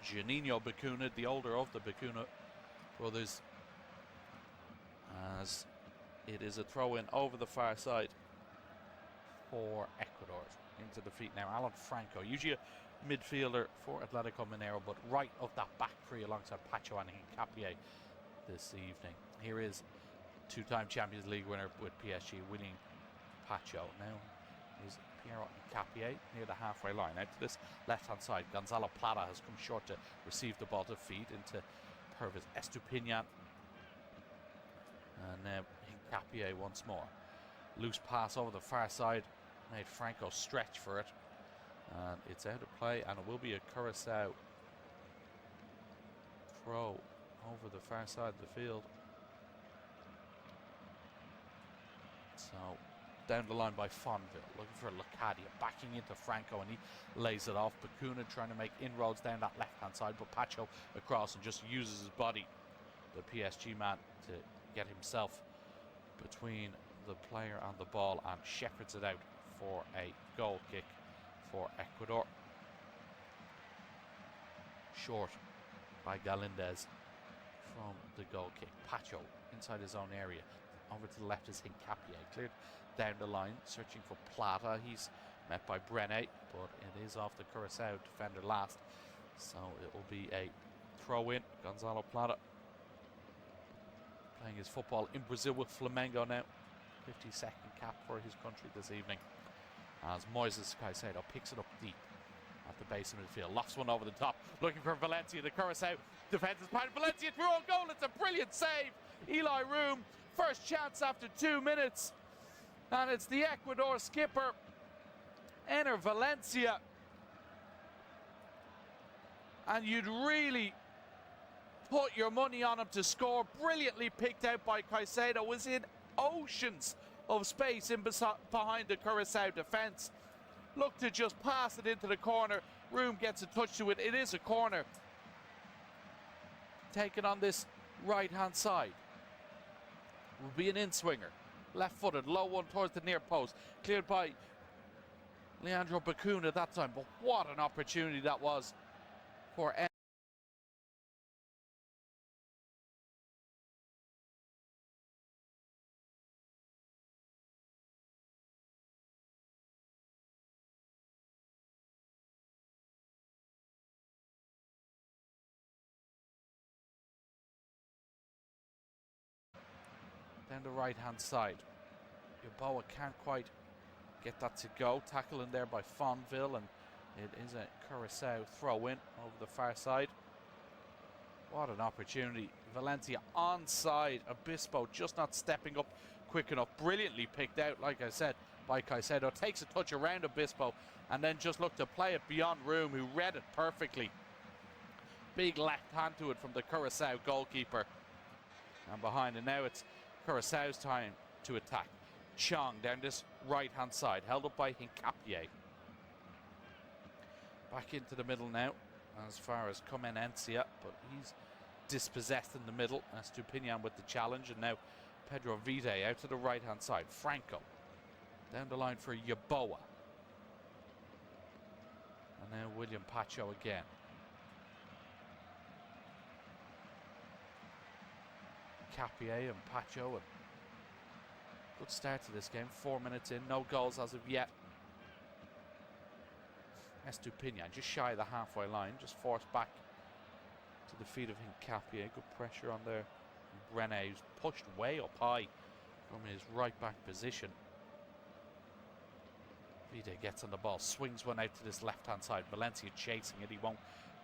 Juninho Bacuna, the older of the Bacuna brothers, as it is a throw-in over the far side for Ecuador. Into the feet now, Alan Franco, usually a midfielder for Atletico Mineiro, but right of that back three alongside Pacho and Hincapié this evening. Here is two-time Champions League winner with PSG, William Pacho. Now is Piero Hincapié near the halfway line. Out to this left-hand side, Gonzalo Plata has come short to receive the ball to feed into Pervis Estupiñán. And now Hincapié once more. Loose pass over the far side, made Franco stretch for it. And it's out of play, and it will be a Curacao throw over the far side of the field. So down the line by Fonville, looking for Locadia, backing into Franco, and he lays it off. Bacuna trying to make inroads down that left-hand side, but Pacho across and just uses his body, the PSG man, to get himself between the player and the ball and shepherds it out for a goal kick for Ecuador. Short by Galindez from the goal kick. Pacho inside his own area. Over to the left is Hincapié, cleared down the line, searching for Plata. He's met by Brené, but it is off the Curacao defender last, so it will be a throw-in. Gonzalo Plata playing his football in Brazil with Flamengo now. 52nd cap for his country this evening, as Moises Caicedo picks it up deep at the base of midfield. Lofts one over the top, looking for Valencia. The Curacao defence is behind Valencia through on goal. It's a brilliant save. Eli Room, first chance after 2 minutes. And it's the Ecuador skipper, Ener Valencia. And you'd really put your money on him to score. Brilliantly picked out by Caicedo. Was in oceans of space in behind the Curacao defence. Look to just pass it into the corner. Room gets a touch to it. It is a corner. Taken on this right-hand side. Will be an in-swinger. Left-footed, low one towards the near post. Cleared by Leandro Bacuna that time. But what an opportunity that was for down the right-hand side. Yeboah can't quite get that to go. Tackle in there by Fonville, and it is a Curacao throw-in over the far side. What an opportunity. Valencia onside. Obispo just not stepping up quick enough. Brilliantly picked out, like I said, by Caicedo. Takes a touch around Obispo and then just looked to play it beyond Room, who read it perfectly. Big left hand to it from the Curacao goalkeeper. And behind, and now it's Curacao's time to attack. Chong down this right-hand side, held up by Hincapié. Back into the middle now, as far as Comenencia, but he's dispossessed in the middle. Estupiñán with the challenge, and now Pedro Vite out to the right-hand side. Franco down the line for Yeboah. And now William Pacho again. Capier and Pacho, and good start to this game. 4 minutes in, no goals as of yet. Estupiñán just shy of the halfway line, just forced back to the feet of Hincapié. Good pressure on there. Brené, who's pushed way up high from his right back position. Vite gets on the ball, swings one out to this left hand side. Valencia chasing it, he won't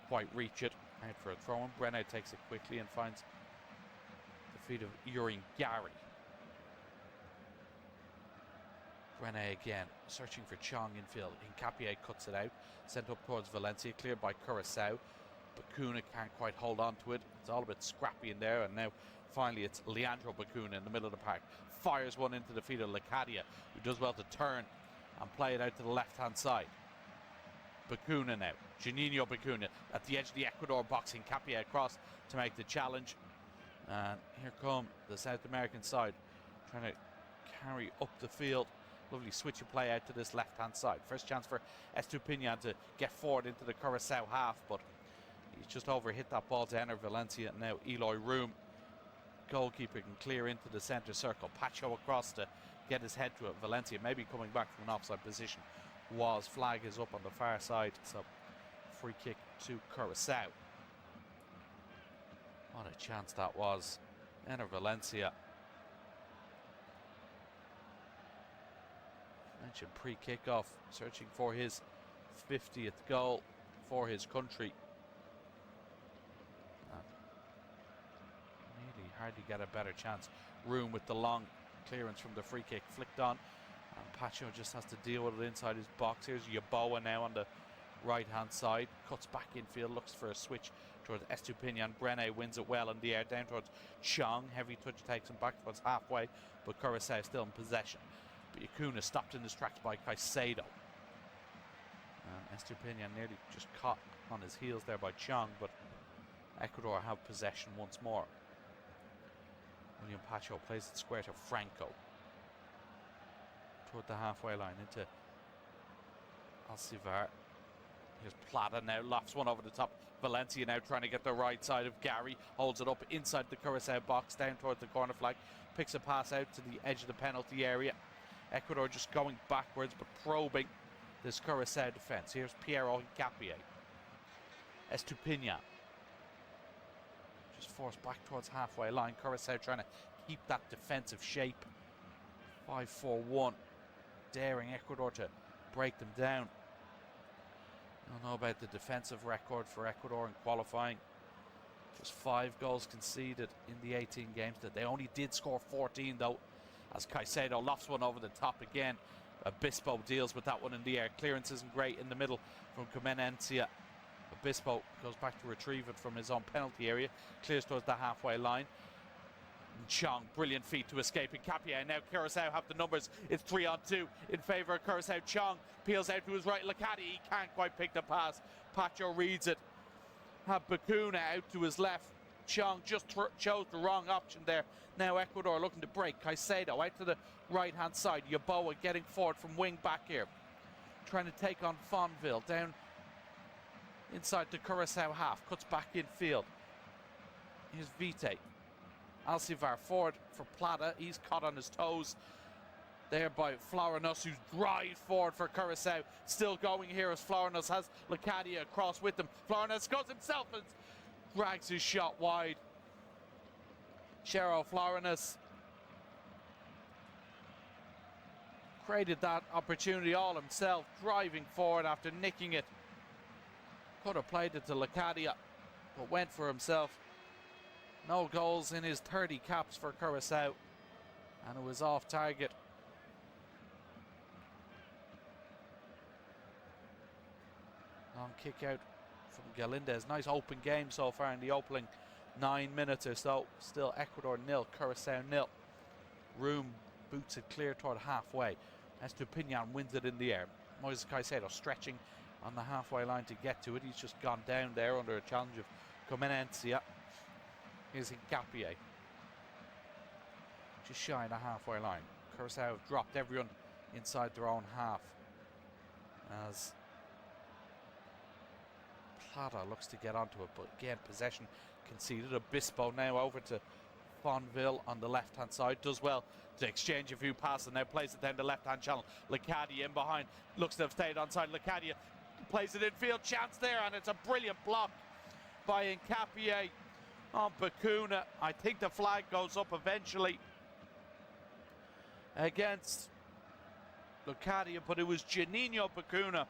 quite reach it. Out for a throw in. Brené takes it quickly and finds feet of Urin Gary. Brené again, searching for Chong infield. Hincapié cuts it out, sent up towards Valencia, cleared by Curacao. Bacuna can't quite hold on to it. It's all a bit scrappy in there, and now finally it's Leandro Bacuna in the middle of the park. Fires one into the feet of Locadia, who does well to turn and play it out to the left-hand side. Bacuna now, Juninho Bacuna at the edge of the Ecuador box. Hincapié across to make the challenge. And here come the South American side, trying to carry up the field. Lovely switch of play out to this left-hand side. First chance for Estupiñán to get forward into the Curacao half, but he He's just overhit that ball to enter Valencia. Now Eloy Room, goalkeeper, can clear into the centre circle. Pacho across to get his head to it. Valencia maybe coming back from an offside position. Was flag is up on the far side, so free kick to Curacao. What a chance that was. Enter Valencia. Mentioned pre-kickoff, searching for his 50th goal for his country. Really hardly get a better chance. Room with the long clearance from the free kick, flicked on, and Pacho just has to deal with it inside his box. Here's Yeboah now on the right hand side, cuts back infield, looks for a switch towards Estupinian. Brene wins it well in the air, down towards Chong. Heavy touch takes him back towards halfway, but Curacao still in possession. But Yacuna stopped in his tracks by Caicedo. Estupinian nearly just caught on his heels there by Chong, but Ecuador have possession once more. William Pacho plays it square to Franco. Toward the halfway line into Alcivar. Here's Plata now, lofts one over the top. Valencia now trying to get the right side of Gary. Holds it up inside the Curacao box, down towards the corner flag. Picks a pass out to the edge of the penalty area. Ecuador just going backwards but probing this Curacao defence. Here's Piero Hincapié. Estupinian. Just forced back towards halfway line. Curacao trying to keep that defensive shape. 5-4-1. Daring Ecuador to break them down. I don't know about the defensive record for Ecuador in qualifying. Just 5 goals conceded in the 18 games. That they only did score 14 though, as Caicedo lofts one over the top again. Obispo deals with that one in the air. Clearance isn't great in the middle from Comenencia. Obispo goes back to retrieve it from his own penalty area. Clears towards the halfway line. And Chong, brilliant feat to escape. And Capia now Curacao have the numbers. It's 3-on-2 in favour of Curacao. Chong peels out to his right. Lacati, he can't quite pick the pass. Pacho reads it. Have Bacuna out to his left. Chong just chose the wrong option there. Now Ecuador looking to break. Caicedo out to the right hand side. Yeboah getting forward from wing back here, trying to take on Fonville down inside the Curacao half. Cuts back in field. Here's Vite. Alcivar forward for Plata. He's caught on his toes there by Florinos, who drives forward for Curacao. Still going here as Florinos has Lacadia across with him. Florinos goes himself and drags his shot wide. Cheryl Florinos created that opportunity all himself, driving forward after nicking it. Could have played it to Lacadia, but went for himself. No goals in his 30 caps for Curacao, and it was off target. Long kick out from Galindez. Nice open game so far in the opening 9 minutes or so. Still Ecuador 0, Curacao 0. Room boots it clear toward halfway. Estupinian wins it in the air. Moises Caicedo stretching on the halfway line to get to it. He's just gone down there under a challenge of Comenencia. Here's Hincapié. Just shy of the halfway line. Curacao have dropped everyone inside their own half, as Plata looks to get onto it, but again possession conceded. Obispo now over to Fonville on the left hand side. Does well to exchange a few passes, now plays it down the left hand channel. Lacadia in behind, looks to have stayed onside. Lacadia plays it in field, chance there, and it's a brilliant block by Hincapié on Bacuna. I think the flag goes up eventually against Lacadia, but it was Janino Bacuna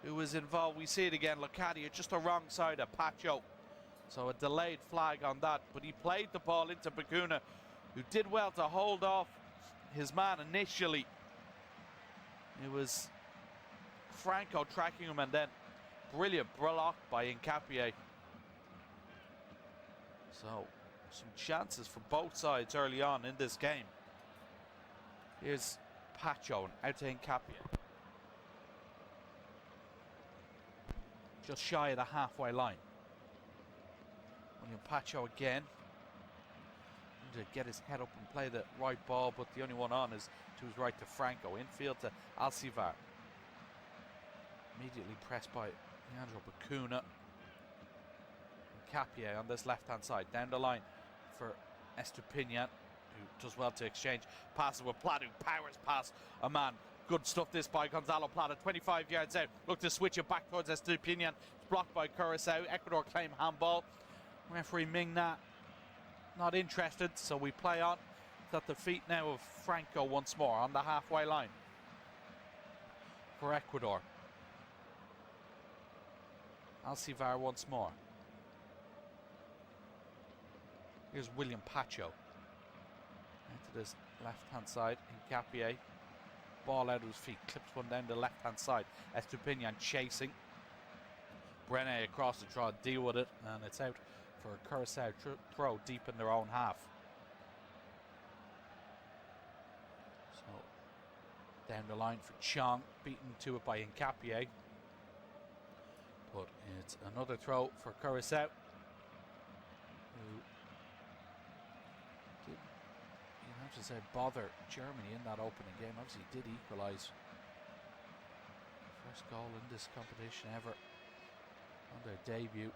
who was involved. We see it again, Lacadia just the wrong side of Pacho, so a delayed flag on that, but he played the ball into Bacuna, who did well to hold off his man initially. It was Franco tracking him, and then brilliant block by Hincapié. So some chances for both sides early on in this game. Here's Pacho out to Hincapié. Just shy of the halfway line. William Pacho again. To get his head up and play the right ball, but the only one on is to his right to Franco. Infield to Alcivar. Immediately pressed by Leandro Bacuna. Capier on this left-hand side. Down the line for Estupinian, who does well to exchange passes with Plata, who powers past a man. Good stuff this by Gonzalo Plata, 25 yards out. Look to switch it back towards Estupinian. It's blocked by Curacao. Ecuador claim handball. Referee Mingna not interested, so we play on. It's at the feet now of Franco once more on the halfway line for Ecuador. Alcivar once more. Here's William Pacho. Into this left-hand side. Hincapié. Ball out of his feet. Clips one down the left-hand side. Estupinian chasing. Brené across to try to deal with it. And it's out for a Curacao throw deep in their own half. So down the line for Chong. Beaten to it by Hincapié. But it's another throw for Curacao. Who did, you have to say, bother Germany in that opening game. Obviously did equalise. First goal in this competition ever on their debut.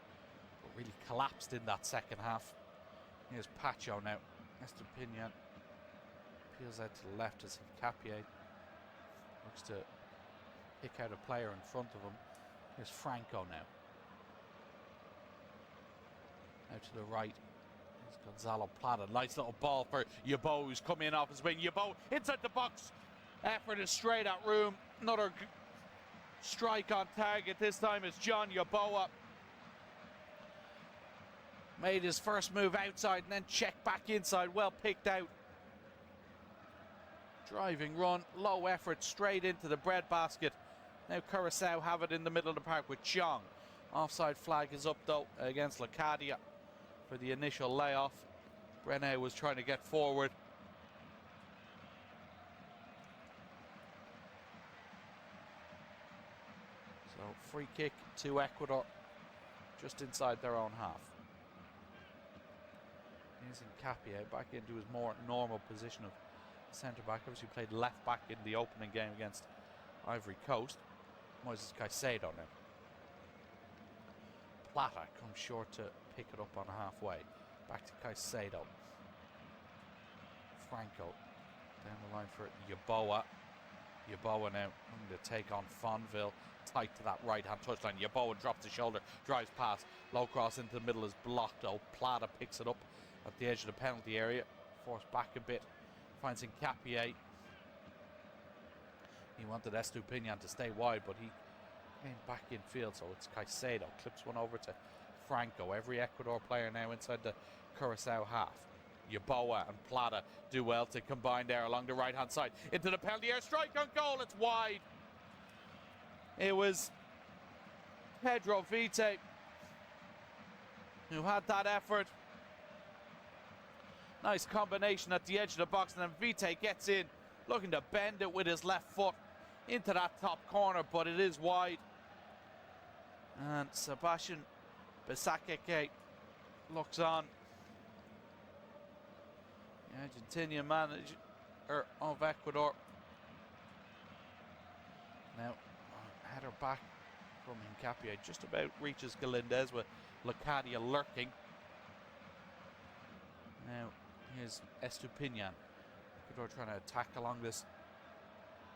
But really collapsed in that second half. Here's Pacho now. Estupinian peels out to the left as Hincapié looks to pick out a player in front of him. Here's Franco now. Out to the right. Here's Gonzalo Plata. Nice little ball for Yabo, who's coming in off his wing. Yabo inside the box. Effort is straight at room. Another strike on target. This time it's John Yeboah. Made his first move outside and then checked back inside. Well picked out. Driving run. Low effort. Straight into the breadbasket. Now Curacao have it in the middle of the park with Chong. Offside flag is up though against Lacadia for the initial layoff. Brené was trying to get forward. So free kick to Ecuador just inside their own half. Here's Hincapié back into his more normal position of centre back. Obviously played left back in the opening game against Ivory Coast. Moises Caicedo now. Plata comes short to pick it up on halfway. Back to Caicedo. Franco down the line for Yeboah. Yeboah now looking to take on Fonville. Tight to that right-hand touchline. Yeboah drops the shoulder, drives past. Low cross into the middle is blocked though. Plata picks it up at the edge of the penalty area. Forced back a bit. Finds Hincapié. He wanted Estupinian to stay wide, but he came back in field, so it's Caicedo. Clips one over to Franco. Every Ecuador player now inside the Curacao half. Yeboah and Plata do well to combine there along the right-hand side. Into the penalty area. Strike on goal. It's wide. It was Pedro Vite who had that effort. Nice combination at the edge of the box, and then Vite gets in, looking to bend it with his left foot into that top corner, but it is wide. And Sebastian Besakeke looks on. The Argentinian manager of Ecuador. Now, header back from Hincapié. Just about reaches Galindez with Lacadia lurking. Now, here's Estupinian. Ecuador trying to attack along this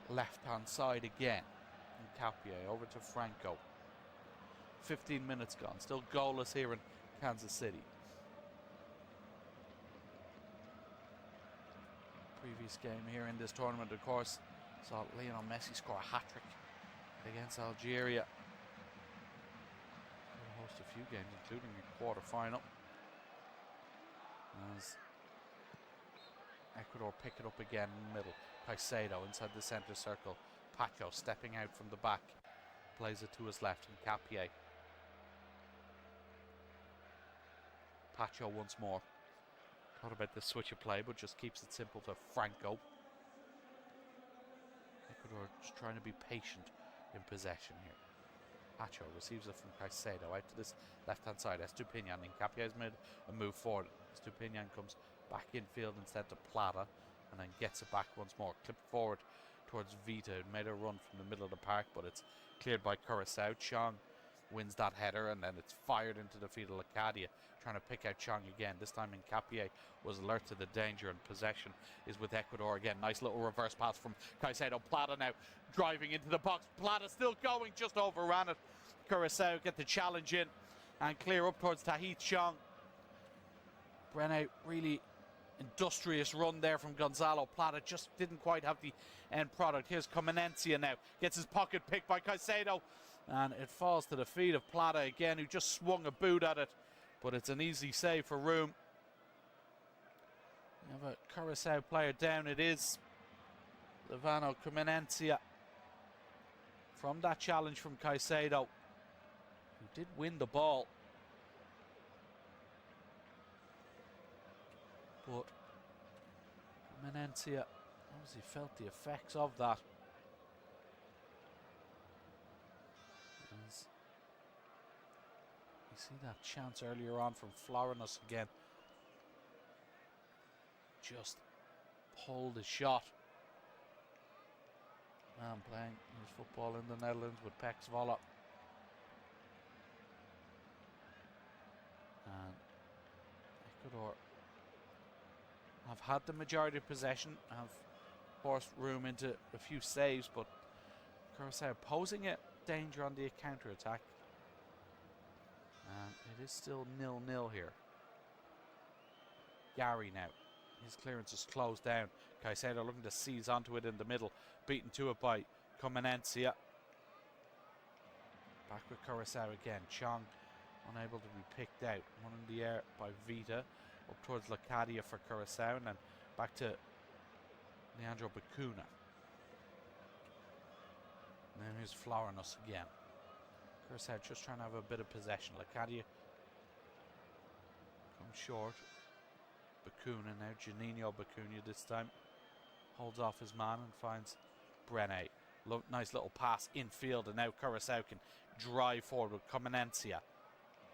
left-hand side again. Hincapié over to Franco. 15 minutes gone. Still goalless here in Kansas City. Previous game here in this tournament, of course, saw Lionel Messi score a hat-trick against Algeria. He'll host a few games, including a quarter-final. As Ecuador pick it up again in the middle. Caicedo inside the centre circle. Pacho stepping out from the back. Plays it to his left. And Capier. Pacho once more. Thought about the switch of play, but just keeps it simple to Franco. Ecuador just trying to be patient in possession here. Pacho receives it from Caicedo out to this left-hand side. Estupinian. And Capier's made a move forward. Estupinian comes back infield instead to Plata, and then gets it back once more. Clipped forward towards Vita, who made a run from the middle of the park, but it's cleared by Curacao. Chong wins that header, and then it's fired into the feet of Lacadia, trying to pick out Chong again. This time Hincapié was alert to the danger, and possession is with Ecuador again. Nice little reverse pass from Caicedo. Plata now driving into the box. Plata still going, just overran it. Curacao get the challenge in and clear up towards Tahith Chong. Brene really industrious run there from Gonzalo Plata, just didn't quite have the end product. Here's Comenencia now, gets his pocket picked by Caicedo, and it falls to the feet of Plata again, who just swung a boot at it, but it's an easy save for Room. We have a Curacao player down. It is Levano Comenencia from that challenge from Caicedo, who did win the ball. But Menencia obviously felt the effects of that. As you see that chance earlier on from Florinos again. Just pulled the shot. Man playing his football in the Netherlands with Pek Zwolle. And Ecuador have had the majority of possession, have forced Room into a few saves, but Curacao posing a danger on the counter-attack. And it is still 0-0 here. Gary now. His clearance is closed down. Caicedo looking to seize onto it in the middle. Beaten to it by Comenencia. Back with Curacao again. Chong unable to be picked out. One in the air by Vita. Up towards Lacadia for Curacao, and then back to Leandro Bacuna. And then here's Florinos again. Curacao just trying to have a bit of possession. Lacadia comes short. Bacuna now, Juninho Bacuna this time. Holds off his man and finds Brene. Nice little pass infield, and now Curacao can drive forward with Comenencia.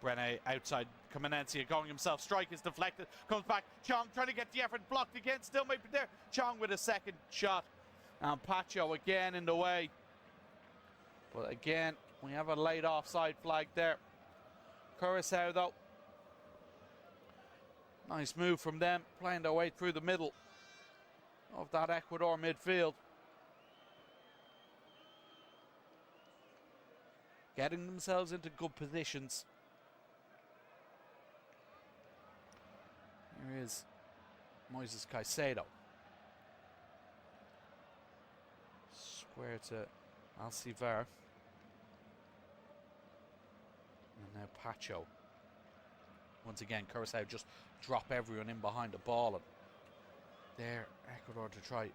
Brene outside, Comenencia going himself, strike is deflected, comes back, Chong trying to get the effort, blocked again, still might be there, Chong with a second shot, and Pacho again in the way. But again, we have a late offside flag there. Curacao though, nice move from them, playing their way through the middle of that Ecuador midfield. Getting themselves into good positions. Here is Moises Caicedo. Square to Alcivar. And now Pacho. Once again, Curacao just drop everyone in behind the ball. And there, Ecuador to try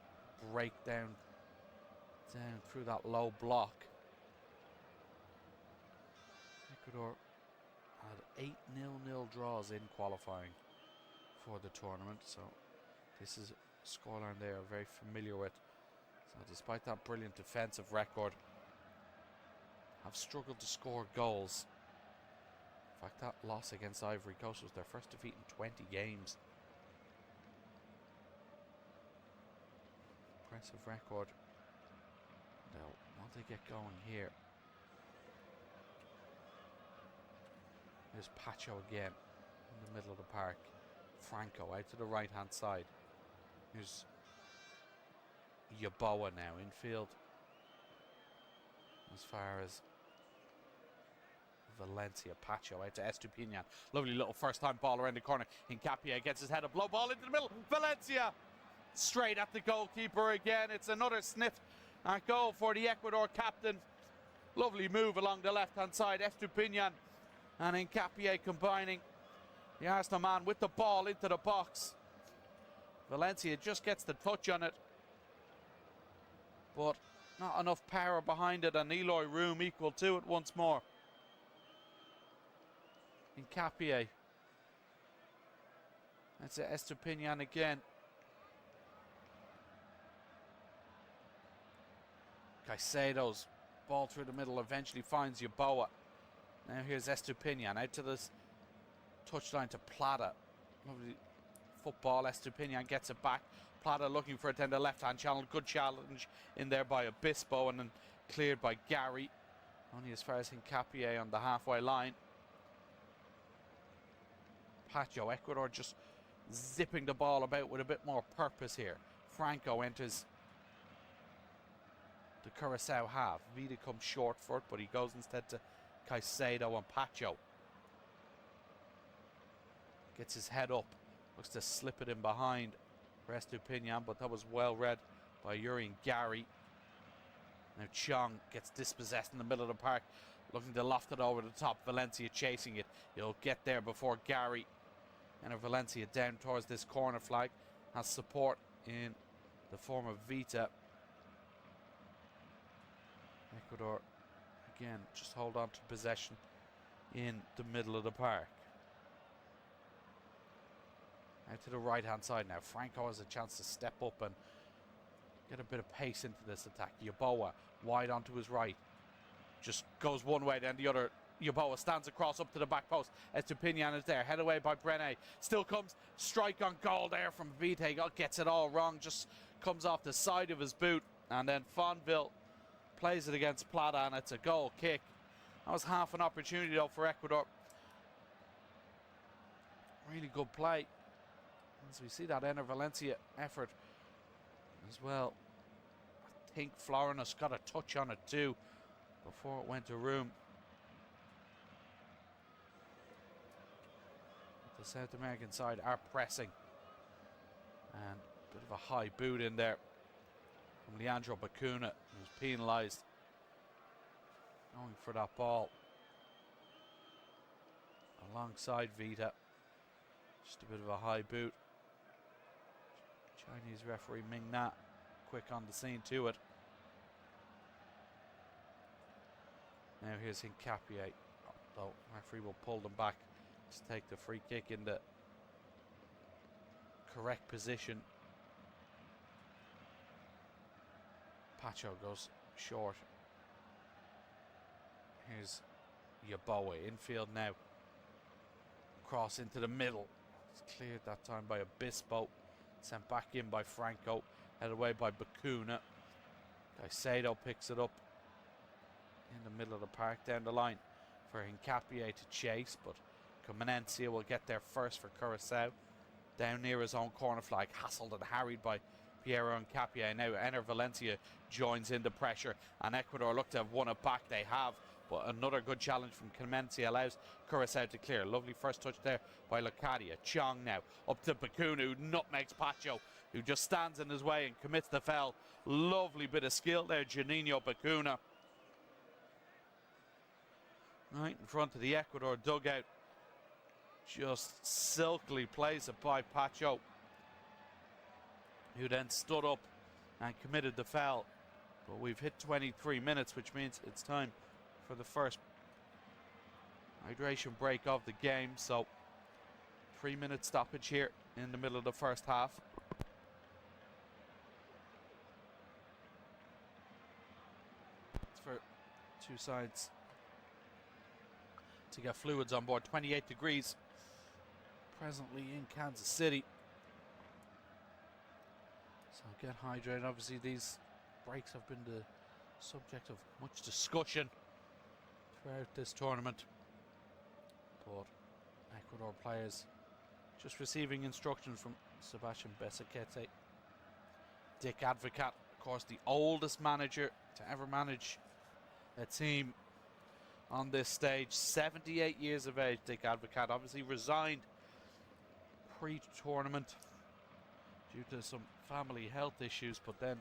break down through that low block. Ecuador had 8 0-0 draws in qualifying for the tournament, so this is a scoreline they are very familiar with. So despite that brilliant defensive record, have struggled to score goals. In fact, that loss against Ivory Coast was their first defeat in 20 games. Impressive record. They'll want to get going here. There's Pacho again in the middle of the park. Franco out to the right hand side. Here's Yaboa now infield as far as Valencia. Pacho out to Estupiñán. Lovely little first time ball around the corner. Hincapié gets his head up, low ball into the middle. Valencia straight at the goalkeeper again. It's another sniff at goal for the Ecuador captain. Lovely move along the left hand side. Estupiñán and Hincapié combining. The Arsenal man with the ball into the box. Valencia just gets the touch on it, but not enough power behind it, and Eloy Room equal to it once more. Hincapié. That's Estupiñán again. Caicedo's ball through the middle eventually finds Yaboa. Now here's Estupiñán out to this touchline to Plata. Lovely football. Estupiñán gets it back. Plata looking for it down the left hand channel. Good challenge in there by Obispo, and then cleared by Gary. Only as far as Hincapié on the halfway line. Pacho, Ecuador just zipping the ball about with a bit more purpose here. Franco enters the Curacao half. Vida comes short for it, but he goes instead to Caicedo, and Pacho gets his head up, looks to slip it in behind Estupinian, but that was well read by Yuri and Gary. Now Chong gets dispossessed in the middle of the park, looking to loft it over the top. Valencia chasing it. He'll get there before Gary. And Valencia down towards this corner flag, has support in the form of Vita. Ecuador again just hold on to possession in the middle of the park. Out to the right hand side now. Franco has a chance to step up and get a bit of pace into this attack. Yeboah wide onto his right, just goes one way then the other. Yeboah stands across up to the back post. Estupinian is there, head away by Brené. Still comes, strike on goal there from Vite. Gets it all wrong, just comes off the side of his boot. And then Fonville plays it against Plata, and it's a goal kick. That was half an opportunity though for Ecuador. Really good play. As we see that Ener Valencia effort as well. I think Florinos got a touch on it too before it went to room. The South American side are pressing, and a bit of a high boot in there from Leandro Bacuna, who's penalised going for that ball alongside Vita. Just a bit of a high boot. Chinese referee Ming Na quick on the scene to it. Now here's Hincapié, though referee will pull them back to take the free kick in the correct position. Pacho goes short. Here's Yeboah, infield now. Cross into the middle. It's cleared that time by Obispo. Sent back in by Franco. Headed away by Bacuna. Caicedo picks it up in the middle of the park down the line for Hincapié to chase, but Comenencia will get there first for Curacao. Down near his own corner flag, hassled and harried by Piero Hincapié. Now Ener Valencia joins in the pressure, and Ecuador look to have won it back. They have, but another good challenge from Comenencia allows Curacao to clear. Lovely first touch there by Locadia. Chong now up to Bacuna, who nutmegs Pacho, who just stands in his way and commits the foul. Lovely bit of skill there, Juninho Bacuna. Right in front of the Ecuador dugout. Just silkily plays it by Pacho, who then stood up and committed the foul. But we've hit 23 minutes, which means it's time for the first hydration break of the game. So 3-minute stoppage here in the middle of the first half. It's for two sides to get fluids on board. 28 degrees presently in Kansas City. So get hydrated. Obviously these breaks have been the subject of much discussion throughout this tournament. But Ecuador players just receiving instructions from Sebastian Besaquete. Dick Advocat, of course, the oldest manager to ever manage a team on this stage. 78 years of age, Dick Advocat. Obviously resigned pre-tournament due to some family health issues, but then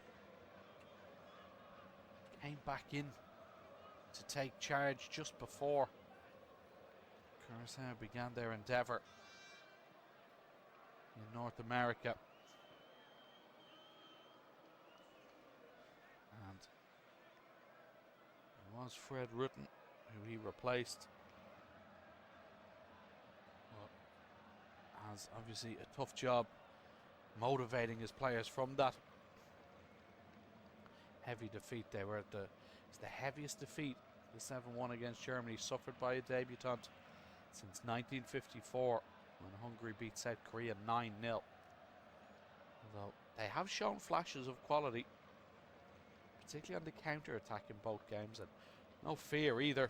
came back in to take charge just before Curacao began their endeavour in North America. And it was Fred Rutten who he replaced. But has obviously a tough job motivating his players from that heavy defeat. They were at it's the heaviest defeat, the 7-1 against Germany, suffered by a debutant since 1954 when Hungary beat South Korea 9-0. Although they have shown flashes of quality, particularly on the counter-attack in both games, and No fear either.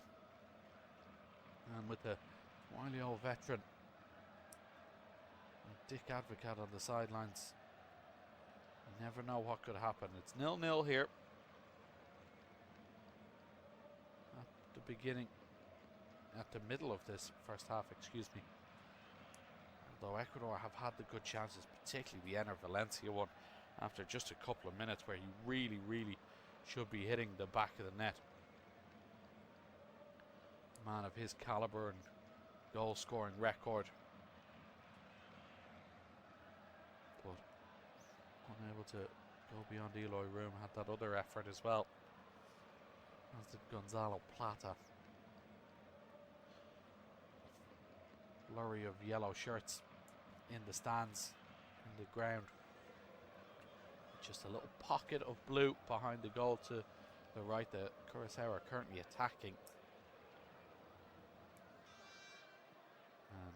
And with the wily old veteran Dick Advocat on the sidelines, you never know what could happen. It's 0-0 here at the beginning, at the middle of this first half, excuse me. Although Ecuador have had the good chances, particularly the Enner Valencia one, after just a couple of minutes where he really should be hitting the back of the net. A man of his caliber and goal scoring record, but unable to go beyond. Eloy Room had that other effort as well, as did Gonzalo Plata. Flurry of yellow shirts in the stands, in the ground. Just a little pocket of blue behind the goal to the right. The Curacao are currently attacking. And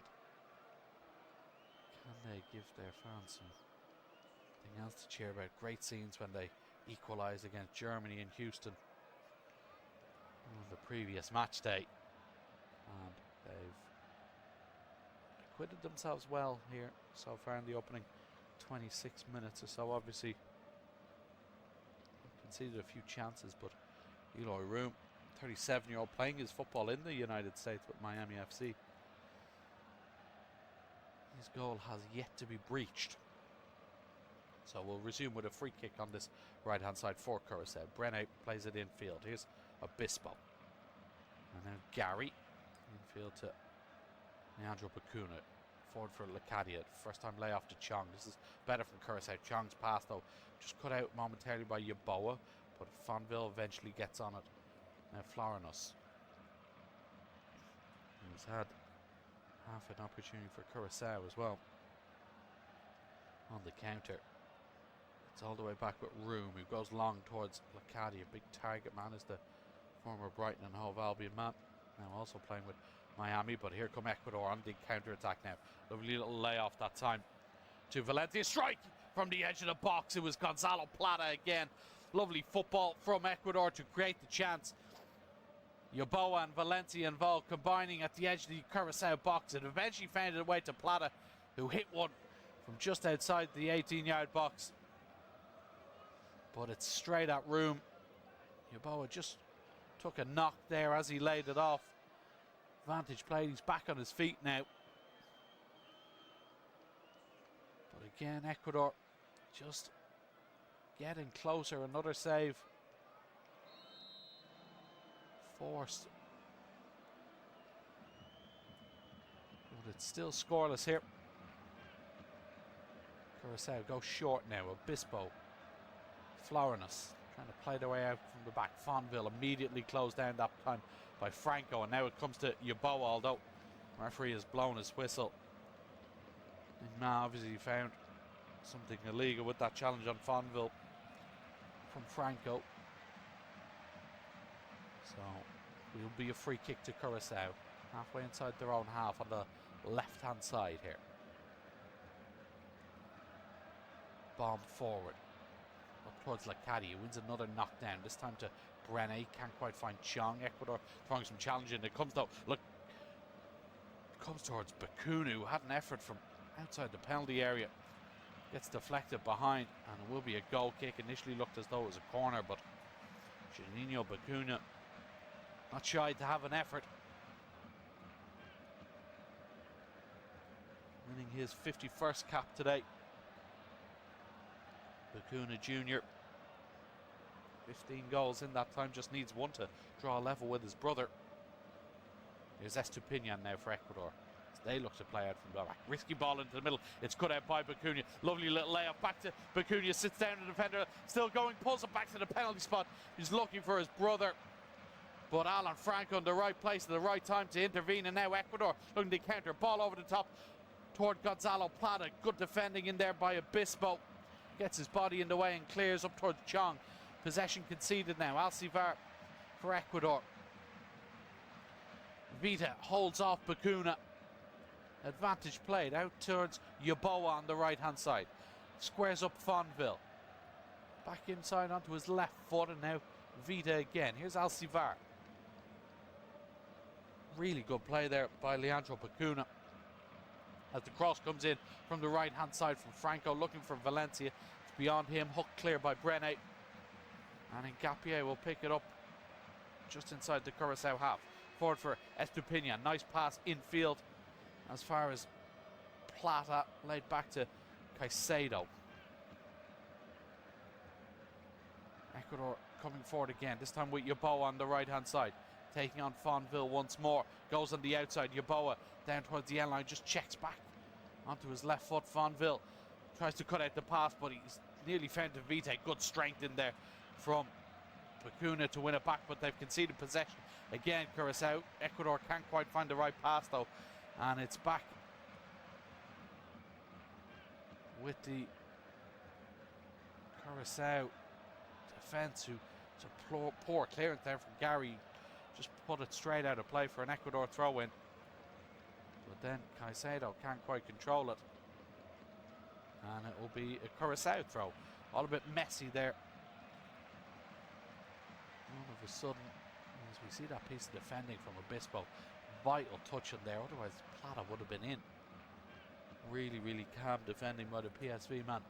can they give their fans something else to cheer about? Great scenes when they equalised against Germany in Houston on the previous match day. And they've acquitted themselves well here so far in the opening 26 minutes or so. Obviously conceded a few chances, but Eloy Room, 37-year-old, playing his football in the United States with Miami FC. His goal has yet to be breached. So we'll resume with a free kick on this right-hand side for Curacao. Brene plays it infield. Here's Obispo. And now Gary. Infield to Leandro Bacuna. Forward for Lacadia. First time layoff to Chong. This is better from Curacao. Chong's pass, though, just cut out momentarily by Yeboah, but Fonville eventually gets on it. Now Florinus. He's had half an opportunity for Curacao as well on the counter. It's all the way back with Room, who goes long towards Lacadia. Big target man is the former Brighton and Hove Albion man. Now also playing with Miami, but here come Ecuador on the counter-attack now. Lovely little layoff that time to Valencia. Strike from the edge of the box. It was Gonzalo Plata again. Lovely football from Ecuador to create the chance. Yeboah and Valencia involved, combining at the edge of the Curacao box. It eventually found its way to Plata, who hit one from just outside the 18-yard box. But it's straight at Room. Yeboah just took a knock there as he laid it off. Vantage played. He's back on his feet now. But again, Ecuador just getting closer. Another save forced. But it's still scoreless here. Curacao go short now. Obispo. Florinus trying to play their way out from the back. Fonville immediately closed down that time by Franco, and now it comes to Yeboah, although referee has blown his whistle. And now obviously he found something illegal with that challenge on Fonville from Franco. So it will be a free kick to Curacao, halfway inside their own half on the left-hand side here. Bomb forward. Up towards Lacadia, wins another knockdown, this time to Brene. Can't quite find Chong. Ecuador throwing some challenging. It comes though, look, comes towards Bacuna, who had an effort from outside the penalty area. Gets deflected behind, and it will be a goal kick. Initially looked as though it was a corner, but Juninho Bacuna not shy to have an effort. Winning his 51st cap today. Bacuna Jr. 15 goals in that time, just needs one to draw level with his brother. Here's Estupinian now for Ecuador. So they look to play out from the back. Risky ball into the middle. It's cut out by Bacuna. Lovely little layoff back to Bacuna. Sits down the defender. Still going. Pulls it back to the penalty spot. He's looking for his brother. But Alan Franco in the right place at the right time to intervene. And now Ecuador looking to counter. Ball over the top toward Gonzalo Plata. Good defending in there by Obispo. Gets his body in the way and clears up towards Chong. Possession conceded now. Alcivar for Ecuador. Vita holds off Bacuna. Advantage played out towards Yeboah on the right-hand side. Squares up Fonville. Back inside onto his left foot, and now Vita again. Here's Alcivar. Really good play there by Leandro Bacuna. As the cross comes in from the right hand side from Franco, looking for Valencia. It's beyond him, hooked clear by Brene. And Ngapié will pick it up just inside the Curacao half. Forward for Estupiñán. Nice pass infield as far as Plata, laid back to Caicedo. Ecuador coming forward again, this time with Yeboah on the right hand side. Taking on Fonville once more. Goes on the outside. Yeboah down towards the end line. Just checks back onto his left foot. Fonville tries to cut out the pass, but he's nearly found Vite. Good strength in there from Bacuna to win it back, but they've conceded possession. Again, Curacao. Ecuador can't quite find the right pass though. And it's back with the Curacao defence, who it's a poor clearance there from Gary. Just put it straight out of play for an Ecuador throw-in. But then Caicedo can't quite control it. And it will be a Curacao throw. All a bit messy there. All of a sudden, as we see that piece of defending from Obispo, vital touch in there. Otherwise, Plata would have been in. Really, really calm defending by the PSV man.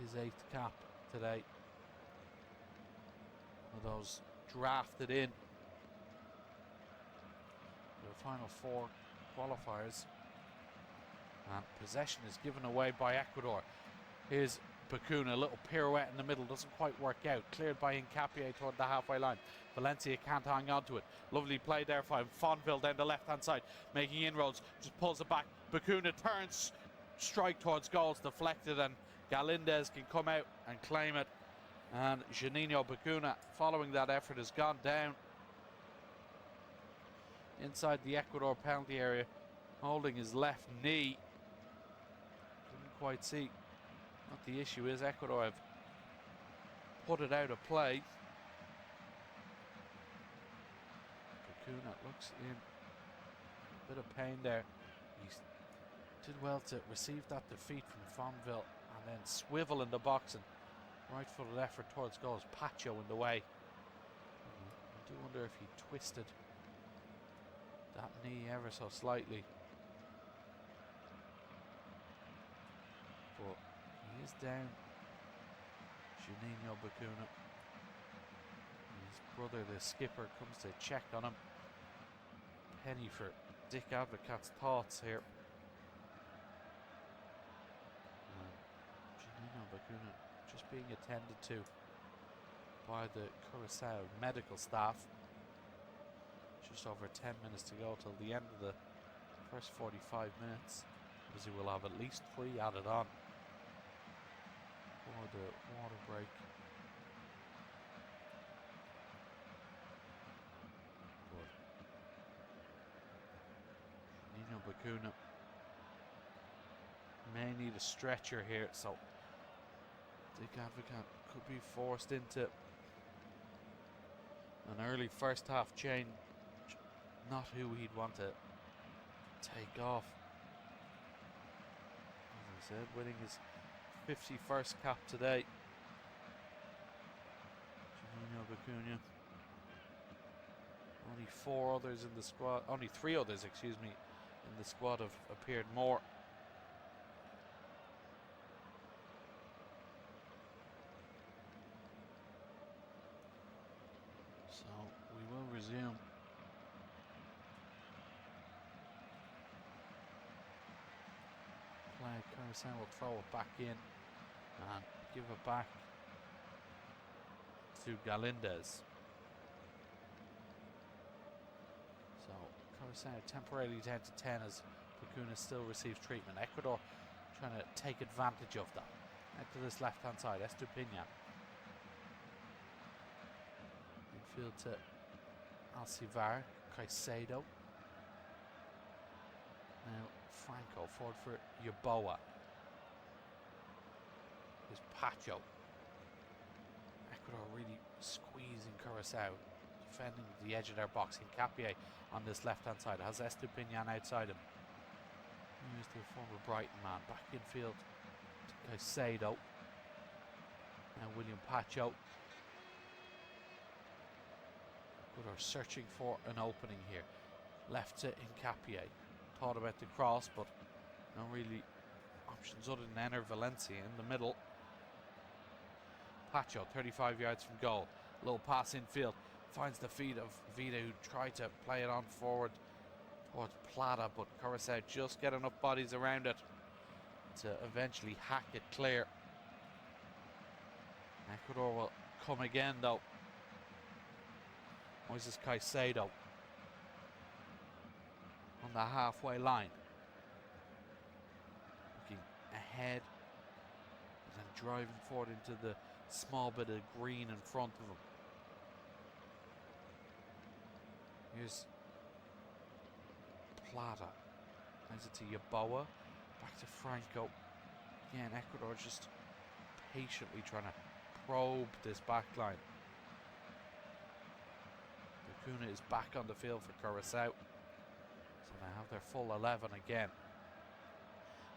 His 8th cap today. One of those drafted in the final 4 qualifiers. And possession is given away by Ecuador. Here's Bacuna, a little pirouette in the middle, doesn't quite work out. Cleared by Ngapié toward the halfway line. Valencia can't hang on to it. Lovely play there for Fonville down the left hand side, making inroads, just pulls it back. Bacuna turns, strike towards goals, deflected, and Galindez can come out and claim it. And Juninho Bacuna, following that effort, has gone down inside the Ecuador penalty area, holding his left knee. Couldn't quite see what the issue is. Ecuador have put it out of play. Bacuna looks in a bit of pain there. He did well to receive that defeat from Fonville and then swivel in the box, and right-footed effort towards goals. Pacho in the way. I do wonder if he twisted that knee ever so slightly. But he is down. Juninho Bacuna. His brother, the skipper, comes to check on him. Penny for Dick Advocaat's thoughts here. Juninho Bacuna just being attended to by the Curacao medical staff. Just over 10 minutes to go till the end of the first 45 minutes, as he will have at least 3 added on for the water break. But Juninho Bacuna may need a stretcher here, so Dick Advocaat could be forced into an early first half change. Not who he'd want to take off. As I said, winning his 51st cap today. Juninho Bacuna. Only 4 others in the squad, only 3 others, excuse me, in the squad have appeared more. So we will resume. Curacao will throw it back in and give it back to Galindez. So Curacao temporarily down to 10 as Bacuna still receives treatment. Ecuador trying to take advantage of that. Out to this left hand side, Estupiñán. Midfield to Alcivar, Caicedo. Now Franco forward for Yeboah. Here's Pacho. Ecuador really squeezing Curacao, defending the edge of their box. Ngapié on this left hand side has Estupiñán outside him. Here's the former Brighton man back infield to Caicedo. Now William Pacho. Ecuador searching for an opening here. Left to Hincapié. Thought about the cross, but no really options other than enter Valencia in the middle. Pacho, 35 yards from goal. Little pass infield. Finds the feet of Vida, who tried to play it on forward towards Plata, but Curacao just get enough bodies around it to eventually hack it clear. Ecuador will come again though. Moises Caicedo on the halfway line. Looking ahead and then driving forward into the small bit of green in front of him. Here's Plata. Plays it to Yeboah. Back to Franco. Again, Ecuador just patiently trying to probe this back line. Bacuna is back on the field for Curacao. So they have their full 11 again.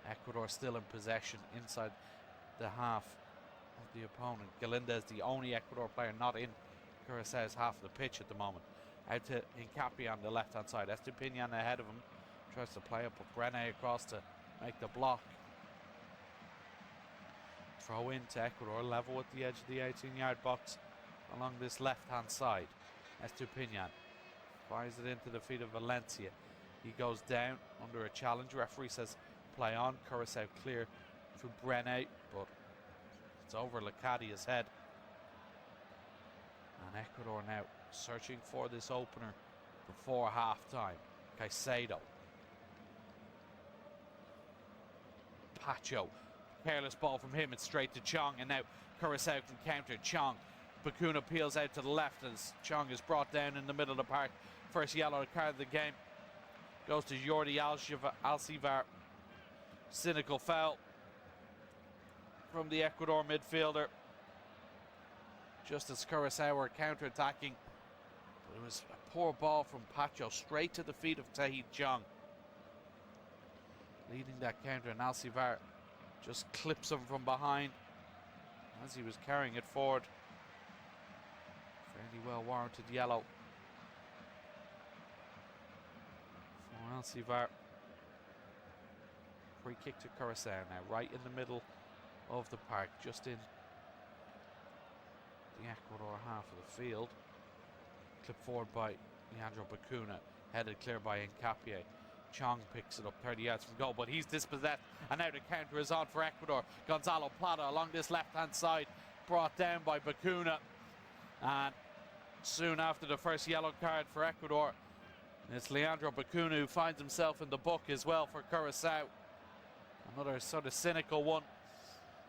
Ecuador still in possession inside the half of the opponent. Galinda is the only Ecuador player not in Curacao's half of the pitch at the moment. Out to Hincapié on the left hand side. Estupinian ahead of him. Tries to play up with Brene across to make the block. Throw in to Ecuador, level with the edge of the 18-yard box along this left hand side. Estupinian fires it into the feet of Valencia. He goes down under a challenge. Referee says play on. Curacao clear through Brene, but it's over Lacadia's head. And Ecuador now searching for this opener before half time. Caicedo. Pacho. Careless ball from him. It's straight to Chong, and now Curacao can counter. Chong. Bacuna peels out to the left as Chong is brought down in the middle of the park. First yellow card of the game goes to Jordi Alcivar. Cynical foul from the Ecuador midfielder. Just as Curacao were counter-attacking. But it was a poor ball from Pacho straight to the feet of Tahith Chong. Leading that counter, and Alcivar just clips him from behind as he was carrying it forward. Fairly well warranted yellow for Alcivar. Free kick to Curacao now, right in the middle of the park, just in the Ecuador half of the field. Clipped forward by Leandro Bacuna, headed clear by Hincapié. Chong picks it up 30 yards from goal, but he's dispossessed, and now the counter is on for Ecuador. Gonzalo Plata along this left-hand side, brought down by Bacuna, and soon after the first yellow card for Ecuador, it's Leandro Bacuna who finds himself in the book as well for Curacao. Another sort of cynical one,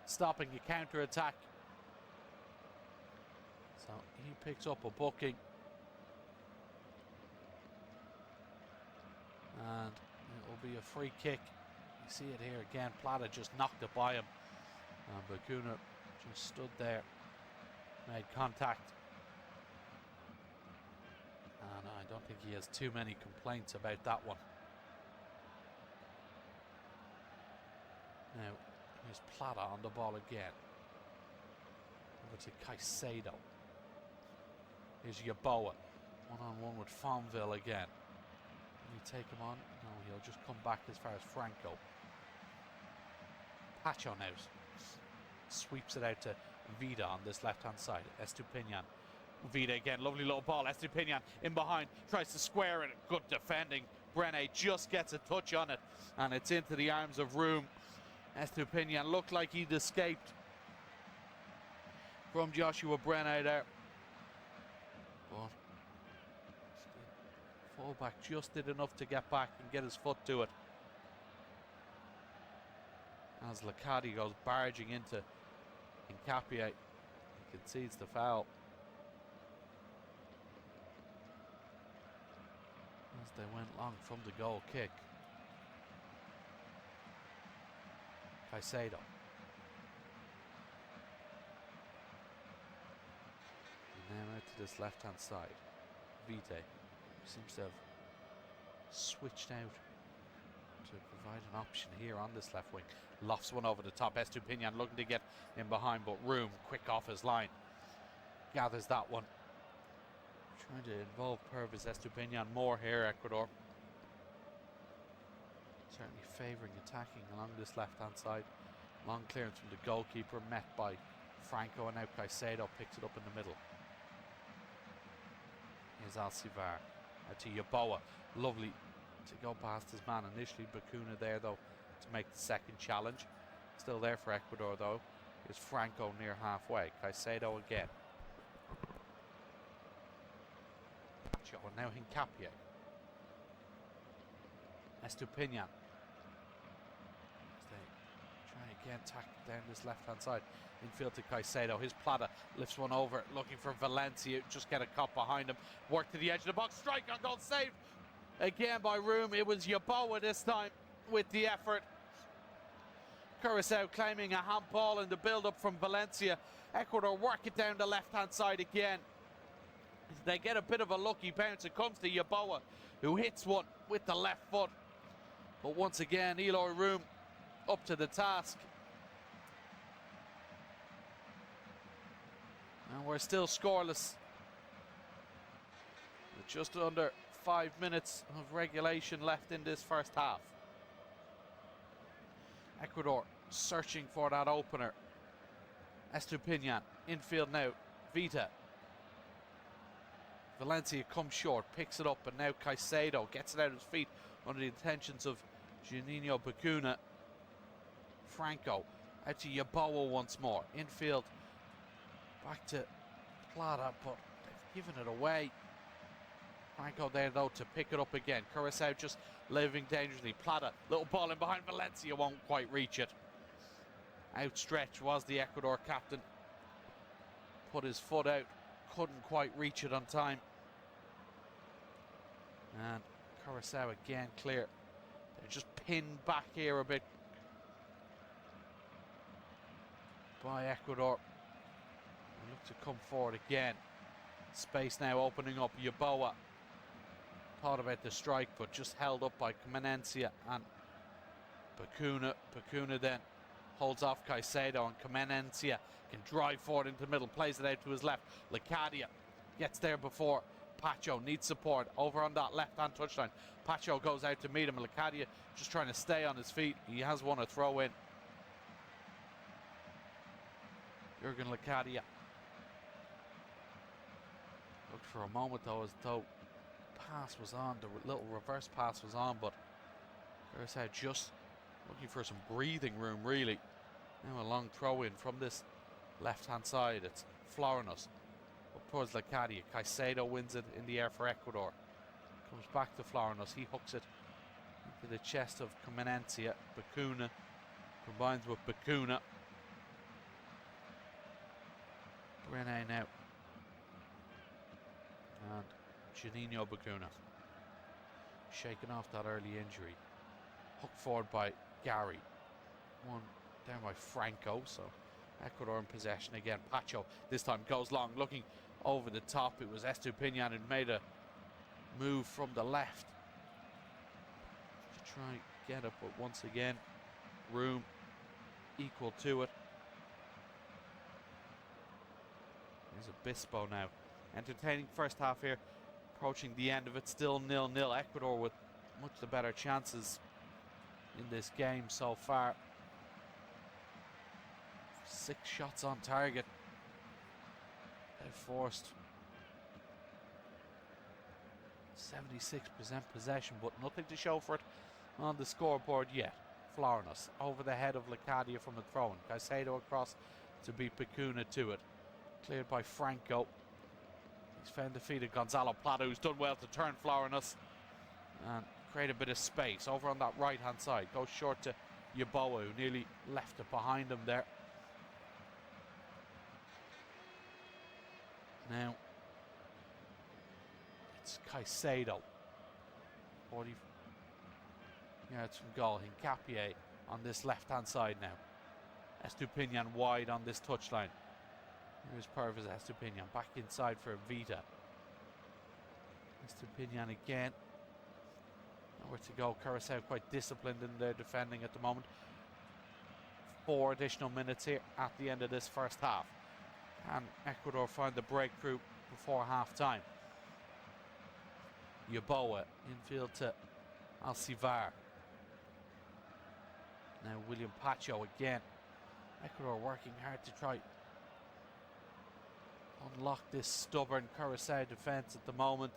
stopping the counter-attack. So he picks up a booking. And it will be a free kick. You see it here again. Plata just knocked it by him. And Bacuna just stood there, made contact. And I don't think he has too many complaints about that one. Now, here's Plata on the ball again. Over to Caicedo. Here's Yeboah. One-on-one with Fonville again. Will he take him on? No, he'll just come back as far as Franco. Pacho now sweeps it out to Vida on this left-hand side. Estupinian. Vida again, lovely little ball. Estupinian in behind, tries to square it. Good defending. Brene just gets a touch on it, and it's into the arms of Room. Estupinian looked like he'd escaped from Joshua Brene there. But fullback just did enough to get back and get his foot to it. As Lacadi goes barging into Hincapié, he concedes the foul. As they went long from the goal kick. Caicedo. And now out to this left-hand side. Vite seems to have switched out to provide an option here on this left wing. Lofts one over the top. Estupinian looking to get in behind, but Room quick off his line. Gathers that one. Trying to involve Purvis Estupiñán more here, Ecuador. Certainly favouring attacking along this left-hand side. Long clearance from the goalkeeper, met by Franco, and now Caicedo picks it up in the middle. Here's Alcivar. Out to Yeboah. Lovely to go past his man initially. Bacuna there, though, to make the second challenge. Still there for Ecuador, though. Here's Franco near halfway. Caicedo again. And now Hincapié. Estupiñán. As they try again, tack down this left-hand side. Infield to Caicedo. His Plata lifts one over, looking for Valencia. Just get a cop behind him. Work to the edge of the box. Strike on goal, saved again by Room. It was Yeboah this time with the effort. Curacao claiming a handball in the build-up from Valencia. Ecuador work it down the left-hand side again. They get a bit of a lucky bounce. It comes to Yeboah, who hits one with the left foot. But once again, Eloy Room up to the task. And we're still scoreless. With just under 5 minutes of regulation left in this first half. Ecuador searching for that opener. Estupiñán, infield now, Vita. Valencia comes short, picks it up, and now Caicedo gets it out of his feet under the intentions of Juninho Bacuna. Franco out to Yeboah once more. Infield back to Plata, but they've given it away. Franco there, though, to pick it up again. Curacao just living dangerously. Plata, little ball in behind. Valencia won't quite reach it. Outstretched was the Ecuador captain. Put his foot out, couldn't quite reach it on time. And Curacao again clear. They're just pinned back here a bit by Ecuador. They look to come forward again. Space now opening up. Yeboah thought about the strike, but just held up by Comenencia and Bacuna. Bacuna then holds off Caicedo, and Comenencia can drive forward into the middle, plays it out to his left. Lecadia gets there before Pacho needs support over on that left-hand touchline. Pacho goes out to meet him. Lecadia just trying to stay on his feet. He has won a throw in. Jurgen Lecadia looked for a moment, though, as though pass was on, the little reverse pass was on, but Curacao just looking for some breathing room, really. Now a long throw in from this left-hand side. It's Florinos up towards Lecadia. Caicedo wins it in the air for Ecuador. Comes back to Florinos. He hooks it into the chest of Comenencia. Bacuna combines with Bacuna. Brené now. And Juninho Bacuna shaking off that early injury. Hooked forward by Gary. One down by Franco, so Ecuador in possession again. Pacho this time goes long, looking over the top. It was Estupiñán who made a move from the left to try and get it, but once again, Room equal to it. There's Obispo now. Entertaining first half here, approaching the end of it, still 0-0. Ecuador with much the better chances in this game so far. 6 shots on target. They've forced 76% possession, but nothing to show for it on the scoreboard yet. Florinos over the head of Lecadia from the throw-in. Caicedo across to beat Bacuna to it. Cleared by Franco. He's found the feet of Gonzalo Plata, who's done well to turn Florinos and create a bit of space over on that right-hand side. Goes short to Yeboah, who nearly left it behind him there. Now it's Caicedo. 40 yards from goal. Hincapié on this left-hand side now. Estupiñán wide on this touchline. Here's Purvis Estupiñán back inside for Vita. Estupiñán again. Nowhere to go. Curacao quite disciplined in their defending at the moment. 4 additional minutes here at the end of this first half. And Ecuador find the breakthrough before half time. Yeboah. Infield to Alcivar. Now William Pacho again. Ecuador working hard to try unlock this stubborn Curacao defence at the moment.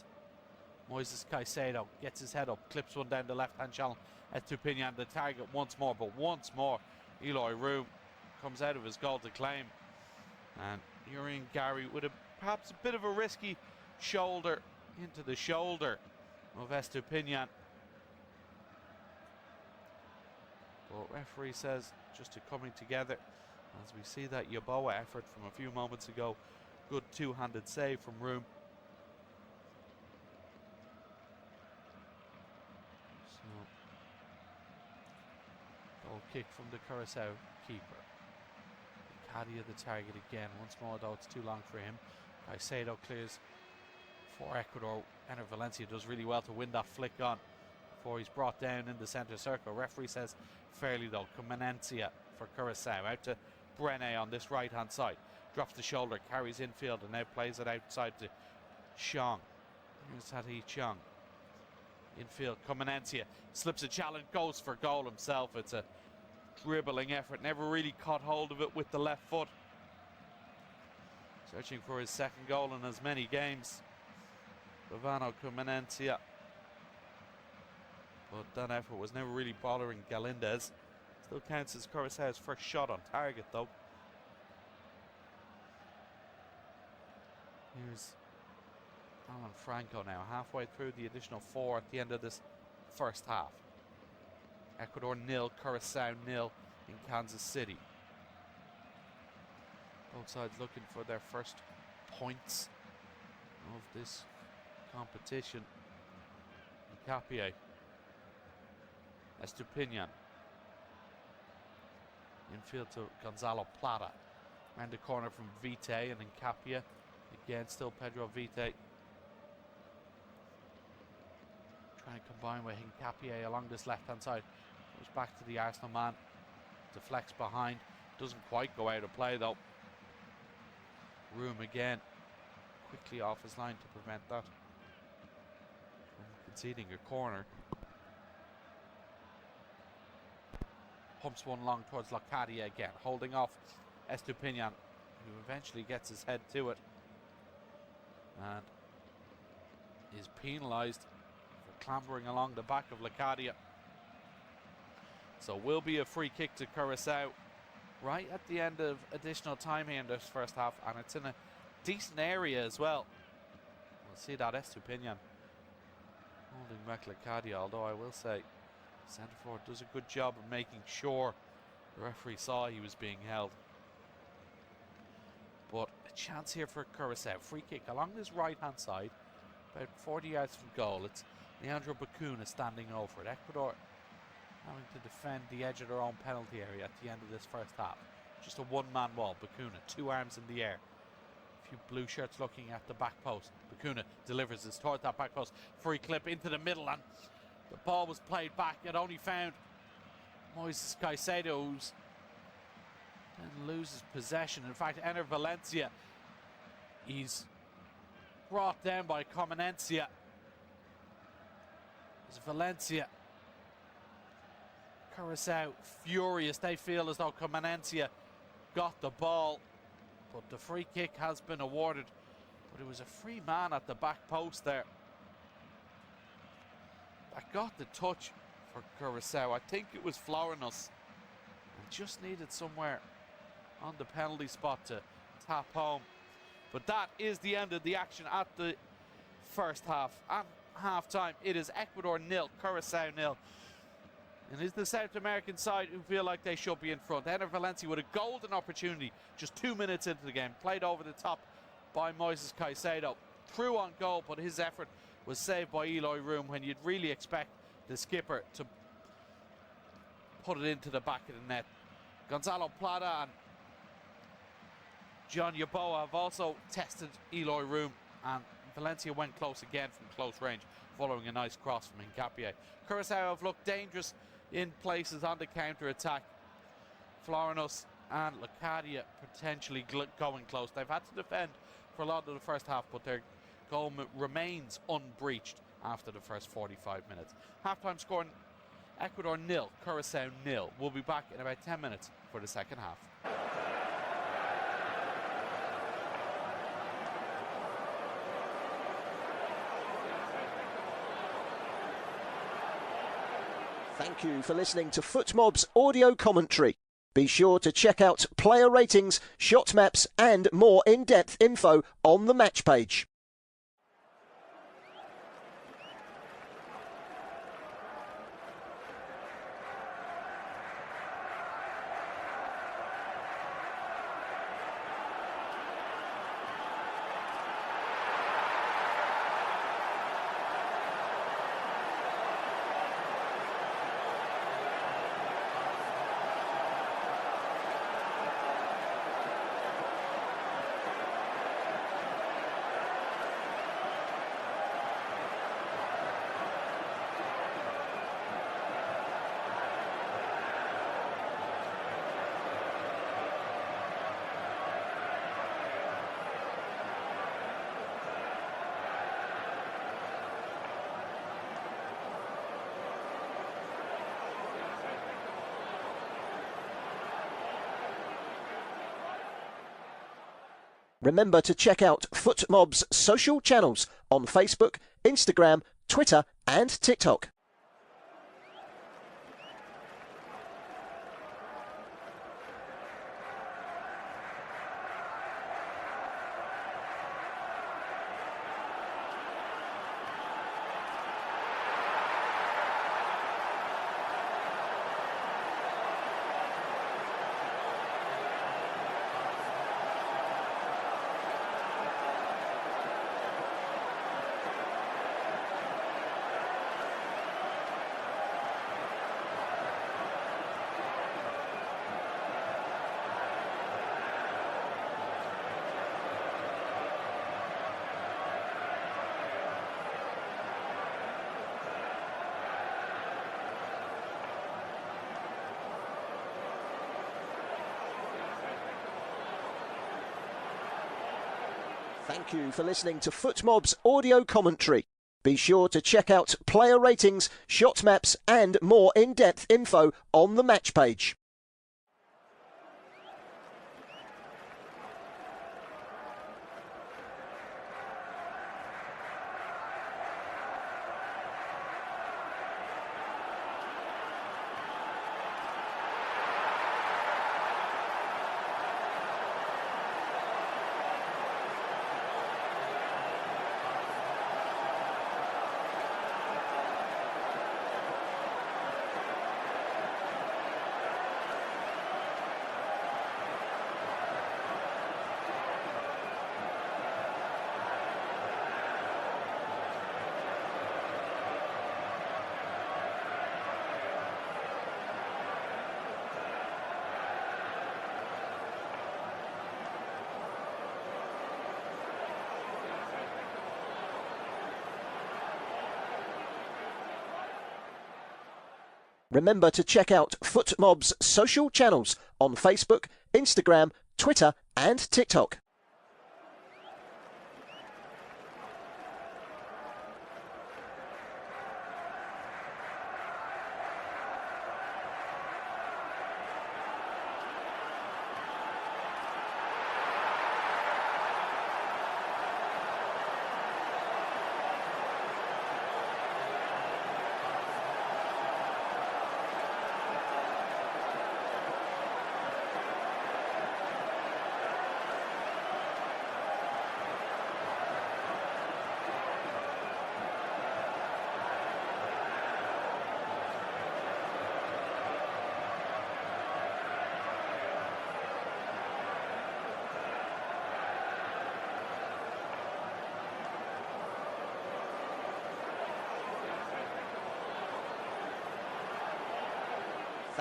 Moises Caicedo gets his head up, clips one down the left-hand channel. Estupinian the target once more, but once more Eloy Room comes out of his goal to claim. And Urian Gary with perhaps a bit of a risky shoulder into the shoulder of Estupinian. But referee says just a coming together as we see that Yeboah effort from a few moments ago. Good two-handed save from Room. So, goal kick from the Curacao keeper. Cadia the target again. Once more though, it's too long for him. Caicedo clears for Ecuador. Ener Valencia does really well to win that flick on before he's brought down in the centre circle. Referee says fairly though. Comenencia for Curacao. Out to Brene on this right hand side. Drops the shoulder, carries infield and now plays it outside to Xiong. Here's Hati Xiong. Infield, Comenencia slips a challenge, goes for goal himself. It's a dribbling effort, never really caught hold of it with the left foot. Searching for his second goal in as many games. Ivano Comenencia. But that effort was never really bothering Galindez. Still counts as Curacao's first shot on target though. Here's Alan Franco now, halfway through the additional 4 at the end of this first half. Ecuador 0, Curacao 0 in Kansas City. Both sides looking for their first points of this competition. Capie. Estupinian. Infield to Gonzalo Plata. Round the corner from Vite and then Capia. Again, still Pedro Vite. Trying to combine with Hincapié along this left-hand side. Goes back to the Arsenal man. Deflects behind. Doesn't quite go out of play though. Room again. Quickly off his line to prevent that from conceding a corner. Pumps one long towards Locadia again. Holding off Estupinian, who eventually gets his head to it. And is penalised for clambering along the back of Locadia. So will be a free kick to Curacao right at the end of additional time here in this first half, and it's in a decent area as well. We'll see that Estupinian holding back Locadia, although I will say centre forward does a good job of making sure the referee saw he was being held. But a chance here for Curacao. Free kick along this right hand side, about 40 yards from goal. It's Leandro Bacuna standing over it. Ecuador having to defend the edge of their own penalty area at the end of this first half. Just a one-man wall. Bacuna, 2 arms in the air. A few blue shirts looking at the back post. Bacuna delivers this towards that back post. Free clip into the middle, and the ball was played back. It only found Moises Caicedo, who's then loses possession. In fact, Ener Valencia, he's brought down by Comenencia. It's Valencia. Curacao furious. They feel as though Comenencia got the ball, but the free kick has been awarded. But it was a free man at the back post there that got the touch for Curacao. I think it was Florinos, and just needed somewhere on the penalty spot to tap home. But that is the end of the action at the first half. At half time, it is Ecuador 0, Curacao 0. And it's the South American side who feel like they should be in front. Ener Valencia with a golden opportunity just 2 minutes into the game. Played over the top by Moises Caicedo. Through on goal, but his effort was saved by Eloy Room, when you'd really expect the skipper to put it into the back of the net. Gonzalo Plata and John Yeboah have also tested Eloy Room, and Valencia went close again from close range, following a nice cross from Hincapié. Curacao have looked dangerous in places on the counter-attack. Florinos and Locadia potentially going close. They've had to defend for a lot of the first half, but their goal remains unbreached after the first 45 minutes. Halftime scoring, Ecuador 0, Curacao 0. We'll be back in about 10 minutes for the second half. Thank you for listening to FootMob's audio commentary. Be sure to check out player ratings, shot maps and more in-depth info on the match page. Remember to check out FootMob's social channels on Facebook, Instagram, Twitter and TikTok. Thank you for listening to FootMob's audio commentary. Be sure to check out player ratings, shot maps and more in-depth info on the match page. Remember to check out FootMob's social channels on Facebook, Instagram, Twitter and TikTok.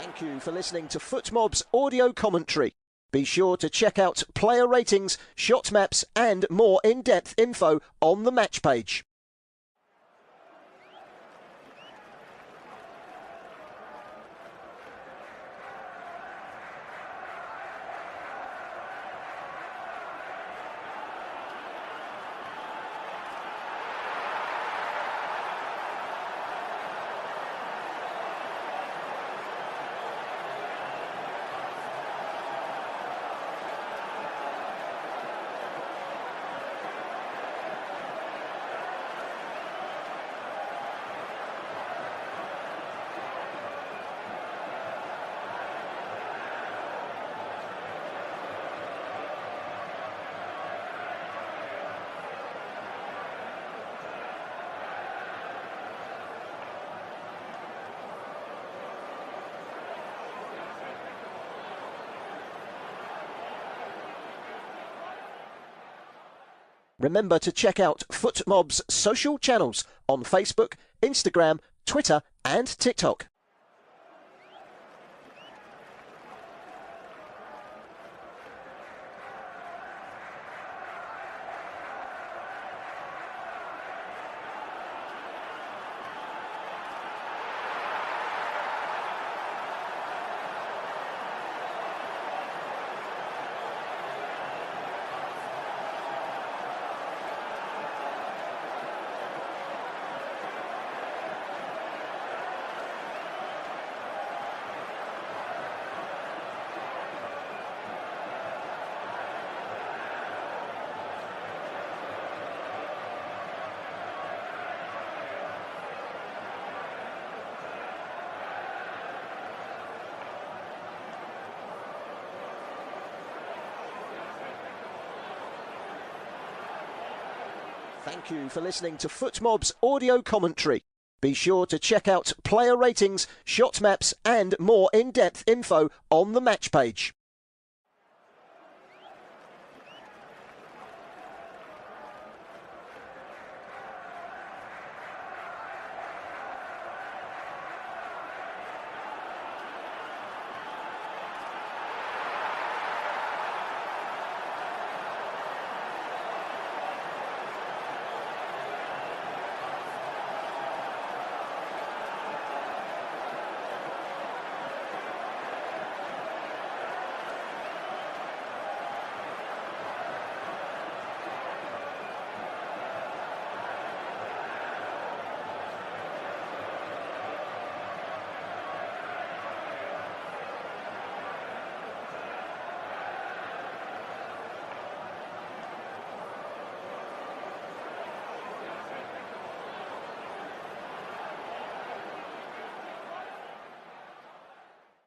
Thank you for listening to FootMob's audio commentary. Be sure to check out player ratings, shot maps and more in-depth info on the match page. Remember to check out FootMob's social channels on Facebook, Instagram, Twitter and TikTok. Thank you for listening to FootMob's audio commentary. Be sure to check out player ratings, shot maps and more in-depth info on the match page.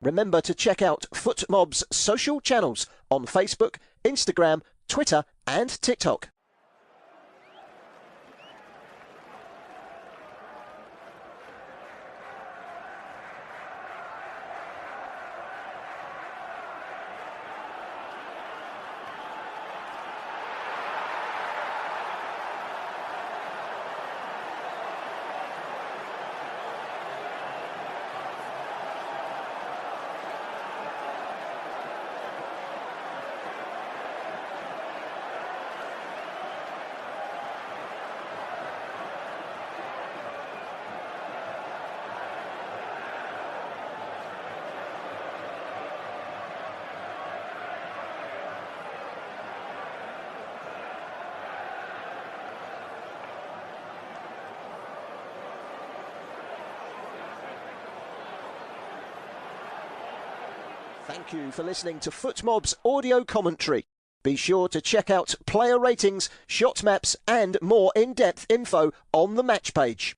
Remember to check out FootMob's social channels on Facebook, Instagram, Twitter and TikTok. Thank you for listening to FootMob's audio commentary. Be sure to check out player ratings, shot maps and more in-depth info on the match page.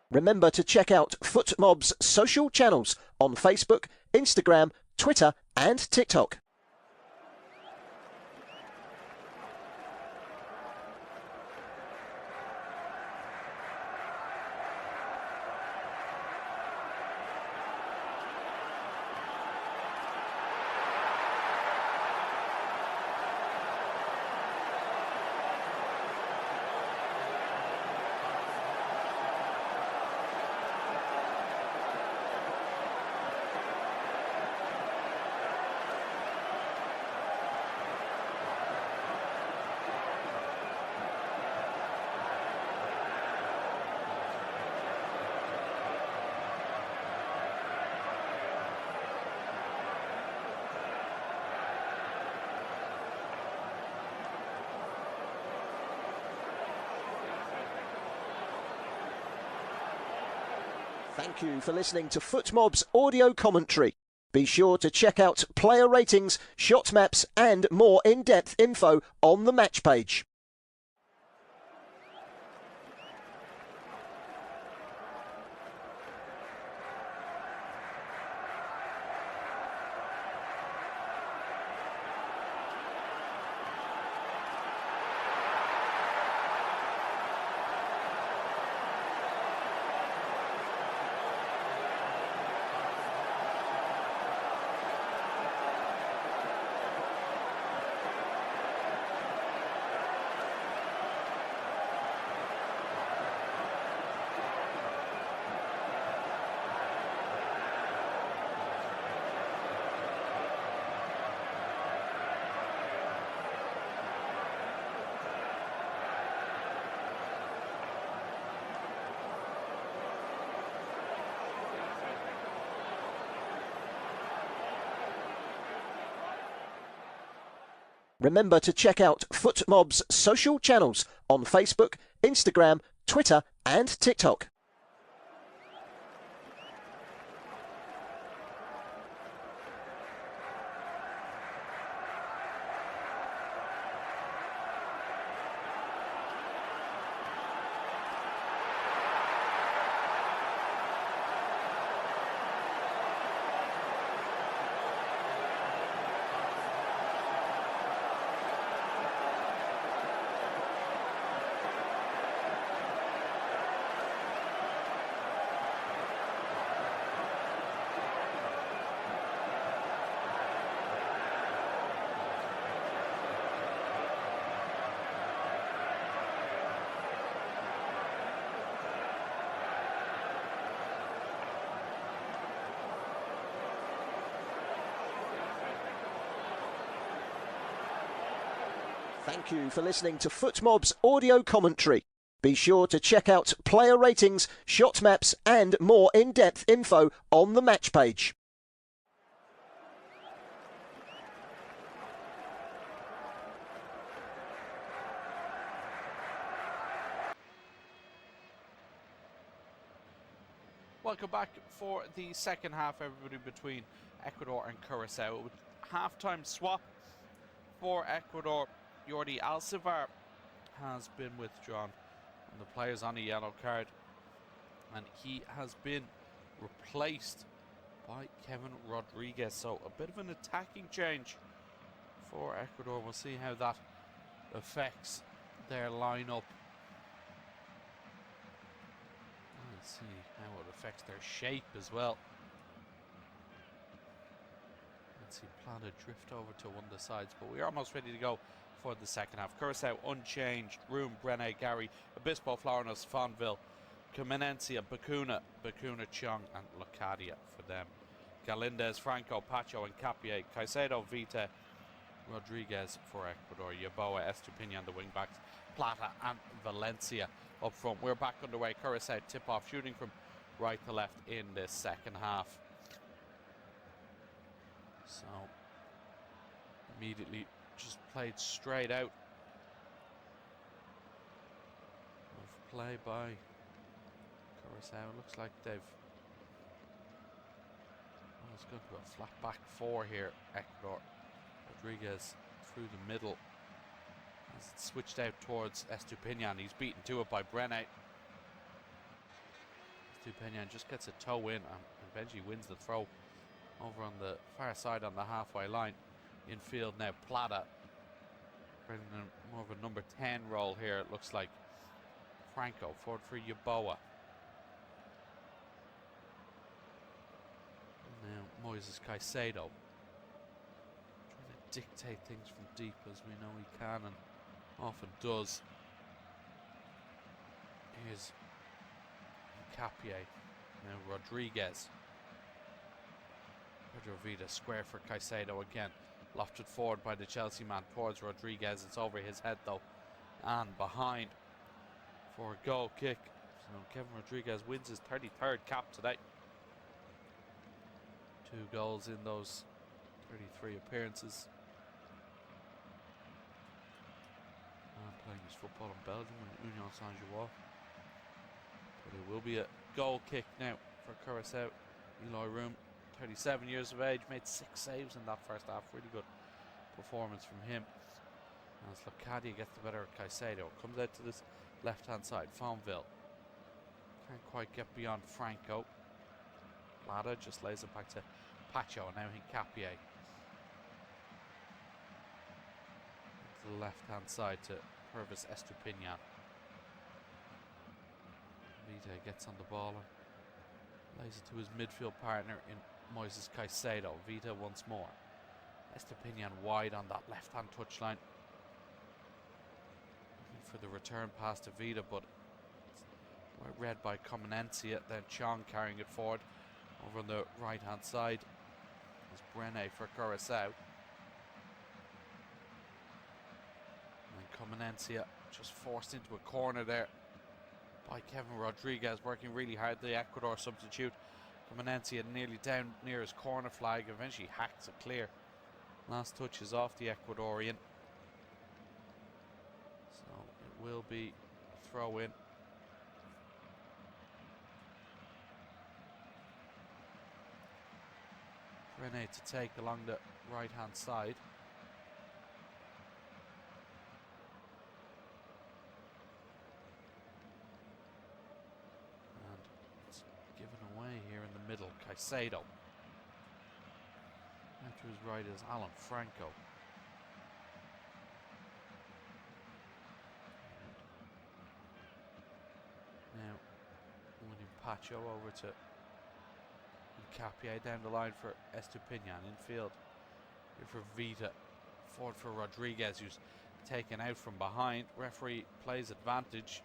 Remember to check out FootMob's social channels on Facebook, Instagram, Twitter and TikTok. Thank you for listening to FootMob's audio commentary. Be sure to check out player ratings, shot maps and more in-depth info on the match page. Remember to check out FootMob's social channels on Facebook, Instagram, Twitter and TikTok. Thank you for listening to FootMob's audio commentary. Be sure to check out player ratings, shot maps and more in-depth info on the match page. Welcome back for the second half, everybody, between Ecuador and Curacao. With half-time swap for Ecuador, Jordi Alcivar has been withdrawn, and the player's on a yellow card, and he has been replaced by Kevin Rodriguez. So a bit of an attacking change for Ecuador. We'll see how that affects their lineup. Let's see how it affects their shape as well. Let's see Plata drift over to one of the sides, but we're almost ready to go for the second half. Curacao unchanged. Room, Brene, Gary, Obispo, Florinos, Fonville, Camenencia, Bacuna, Chong and Locadia for them. Galindez, Franco, Pacho and Capier, Caicedo, Vite, Rodriguez for Ecuador, Yaboa, Estupiñán, the wing backs, Plata and Valencia up front. We're back underway. Curacao tip off, shooting from right to left in this second half. So immediately just played straight out of play by Curacao. Looks like they've it's going to a flat back four here. Ecuador. Rodriguez through the middle. As it switched out towards Estupiñán. He's beaten to it by Brene. Estupiñán just gets a toe in, and Benji wins the throw over on the far side on the halfway line. Infield now Plata. Bringing more of a number 10 role here, it looks like. Franco forward for Yaboa. Now Moises Caicedo. Trying to dictate things from deep, as we know he can and often does. Here's Capier. Now Rodriguez. Pedro Vida square for Caicedo again. Lofted forward by the Chelsea man towards Rodriguez. It's over his head though. And behind for a goal kick. So Kevin Rodriguez wins his 33rd cap today. 2 goals in those 33 appearances. Playing his football in Belgium and Union Saint-Gilloise. But it will be a goal kick now for Curacao. Eloy Room, 37 years of age, made 6 saves in that first half. Really good performance from him. As Locadia gets the better of Caicedo, comes out to this left-hand side. Fonville can't quite get beyond Franco. Plata just lays it back to Pacho, and now Hincapié. To the left-hand side to Purvis Estupiñán. Vita gets on the ball and lays it to his midfield partner in Moises Caicedo. Vita once more. Estupiñán wide on that left-hand touchline. Looking for the return pass to Vita, but it's read by Comenencia. Then Chong carrying it forward over on the right-hand side. Is Brene for Curacao. And Comenencia just forced into a corner there by Kevin Rodriguez, working really hard, the Ecuador substitute. Comenencia nearly down near his corner flag, eventually hacks it clear. Last touch is off the Ecuadorian. So it will be a throw in. Rene to take along the right hand side. And it's given away here in the middle. Caicedo. Out to his right is Alan Franco. Now William Pacho over to Hincapié down the line for Estupiñán. Infield here for Vita. Forward for Rodriguez, who's taken out from behind. Referee plays advantage.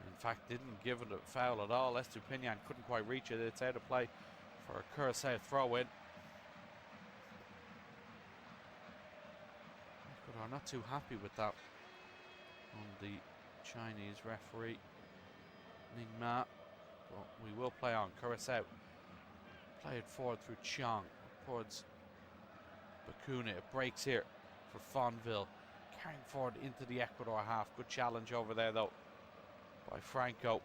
In fact, didn't give it a foul at all. Estupiñán couldn't quite reach it. It's out of play for a Curacao throw-in. Ecuador not too happy with that on the Chinese referee, Ningma. But we will play on. Curacao play it forward through Chong towards Bakuna. It breaks here for Fonville, carrying forward into the Ecuador half. Good challenge over there though by Franco.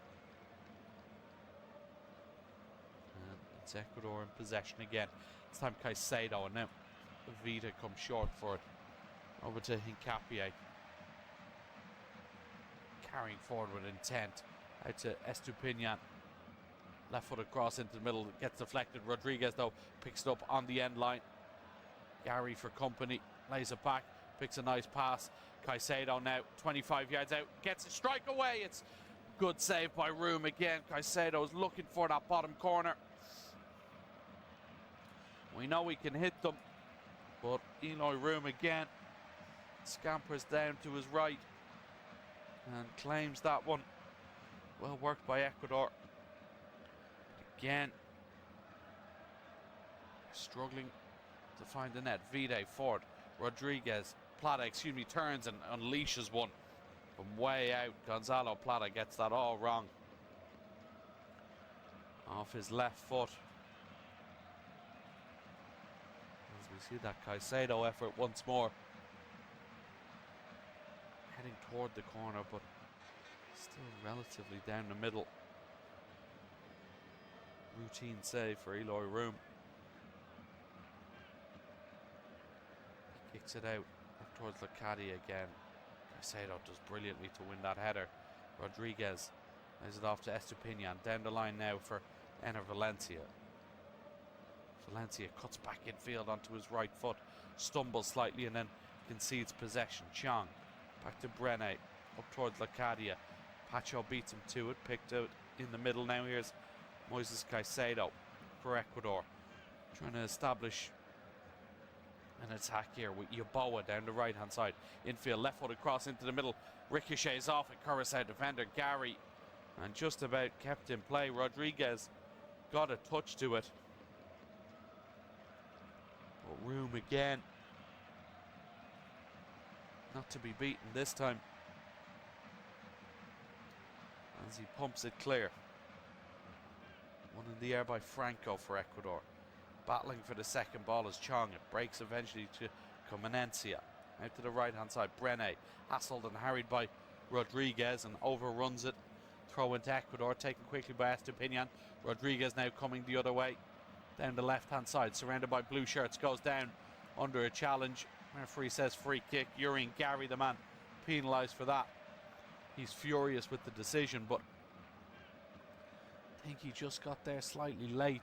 And it's Ecuador in possession again. This time Caicedo, and now Vita comes short for it. Over to Hincapié. Carrying forward with intent. Out to Estupiñán. Left foot across into the middle, gets deflected. Rodriguez though picks it up on the end line. Gary for company, lays it back, picks a nice pass. Caicedo now 25 yards out, gets a strike away. It's good save by Room again. Caicedo is looking for that bottom corner. We know we can hit them, but Eloy Room again scampers down to his right and claims that one. Well worked by Ecuador. Again, struggling to find the net. Vide forward. Rodriguez, Plata, turns and unleashes one from way out. Gonzalo Plata gets that all wrong. Off his left foot. As we see that Caicedo effort once more. Heading toward the corner, but still relatively down the middle. Routine save for Eloy Room. He kicks it out up towards Locadia again. Caicedo does brilliantly to win that header. Rodriguez lays it off to Estupiñán. Down the line now for Ener Valencia. Valencia cuts back infield onto his right foot. Stumbles slightly and then concedes possession. Chong back to Brene. Up towards Locadia. Pacho beats him to it. Picked out in the middle now. Here's Moises Caicedo for Ecuador, trying to establish an attack here with Yaboa down the right hand side. Infield, left foot across into the middle, ricochets off a Curacao defender Gary, and just about kept in play. Rodriguez got a touch to it, but Room again not to be beaten this time as he pumps it clear. One in the air by Franco for Ecuador. Battling for the second ball is Chong. It breaks eventually to Comenencia. Out to the right hand side, Brene. Hassled and harried by Rodriguez and overruns it throw into Ecuador, taken quickly by Estupinian. Rodriguez now coming the other way, down the left-hand side, surrounded by blue shirts, goes down under a challenge. Referee says free kick. Urian Gary, the man penalised for that. He's furious with the decision, but I think he just got there slightly late.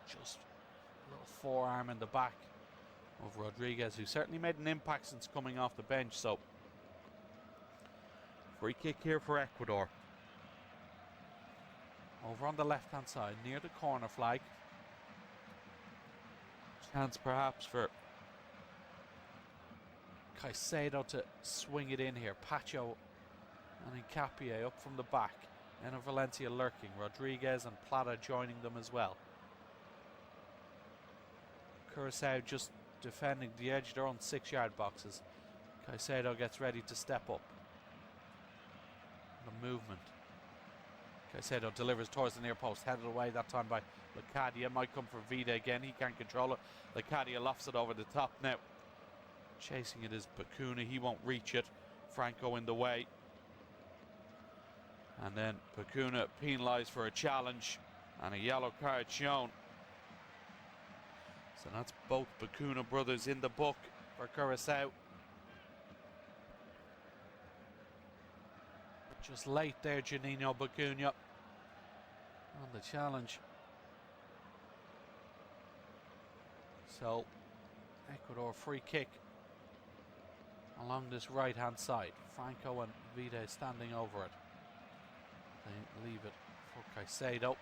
Just a little forearm in the back of Rodriguez, who certainly made an impact since coming off the bench. So free kick here for Ecuador. Over on the left hand side, near the corner flag. Chance perhaps for Caicedo to swing it in here. Pacho and Hincapié up from the back. Enner Valencia lurking. Rodriguez and Plata joining them as well. Curacao just defending the edge of their own 6-yard boxes. Caicedo gets ready to step up. The movement. Caicedo delivers towards the near post, headed away that time by Locadia. Might come for Vida again, he can't control it. Locadia lofts it over the top now. Chasing it is Bacuna, he won't reach it. Franco in the way. And then Bacuna penalised for a challenge and a yellow card shown. So that's both Bacuna brothers in the book for Curacao. Just late there, Janino Bacuna on the challenge. So Ecuador free kick along this right hand side. Franco and Vida standing over it. They leave it for Caicedo.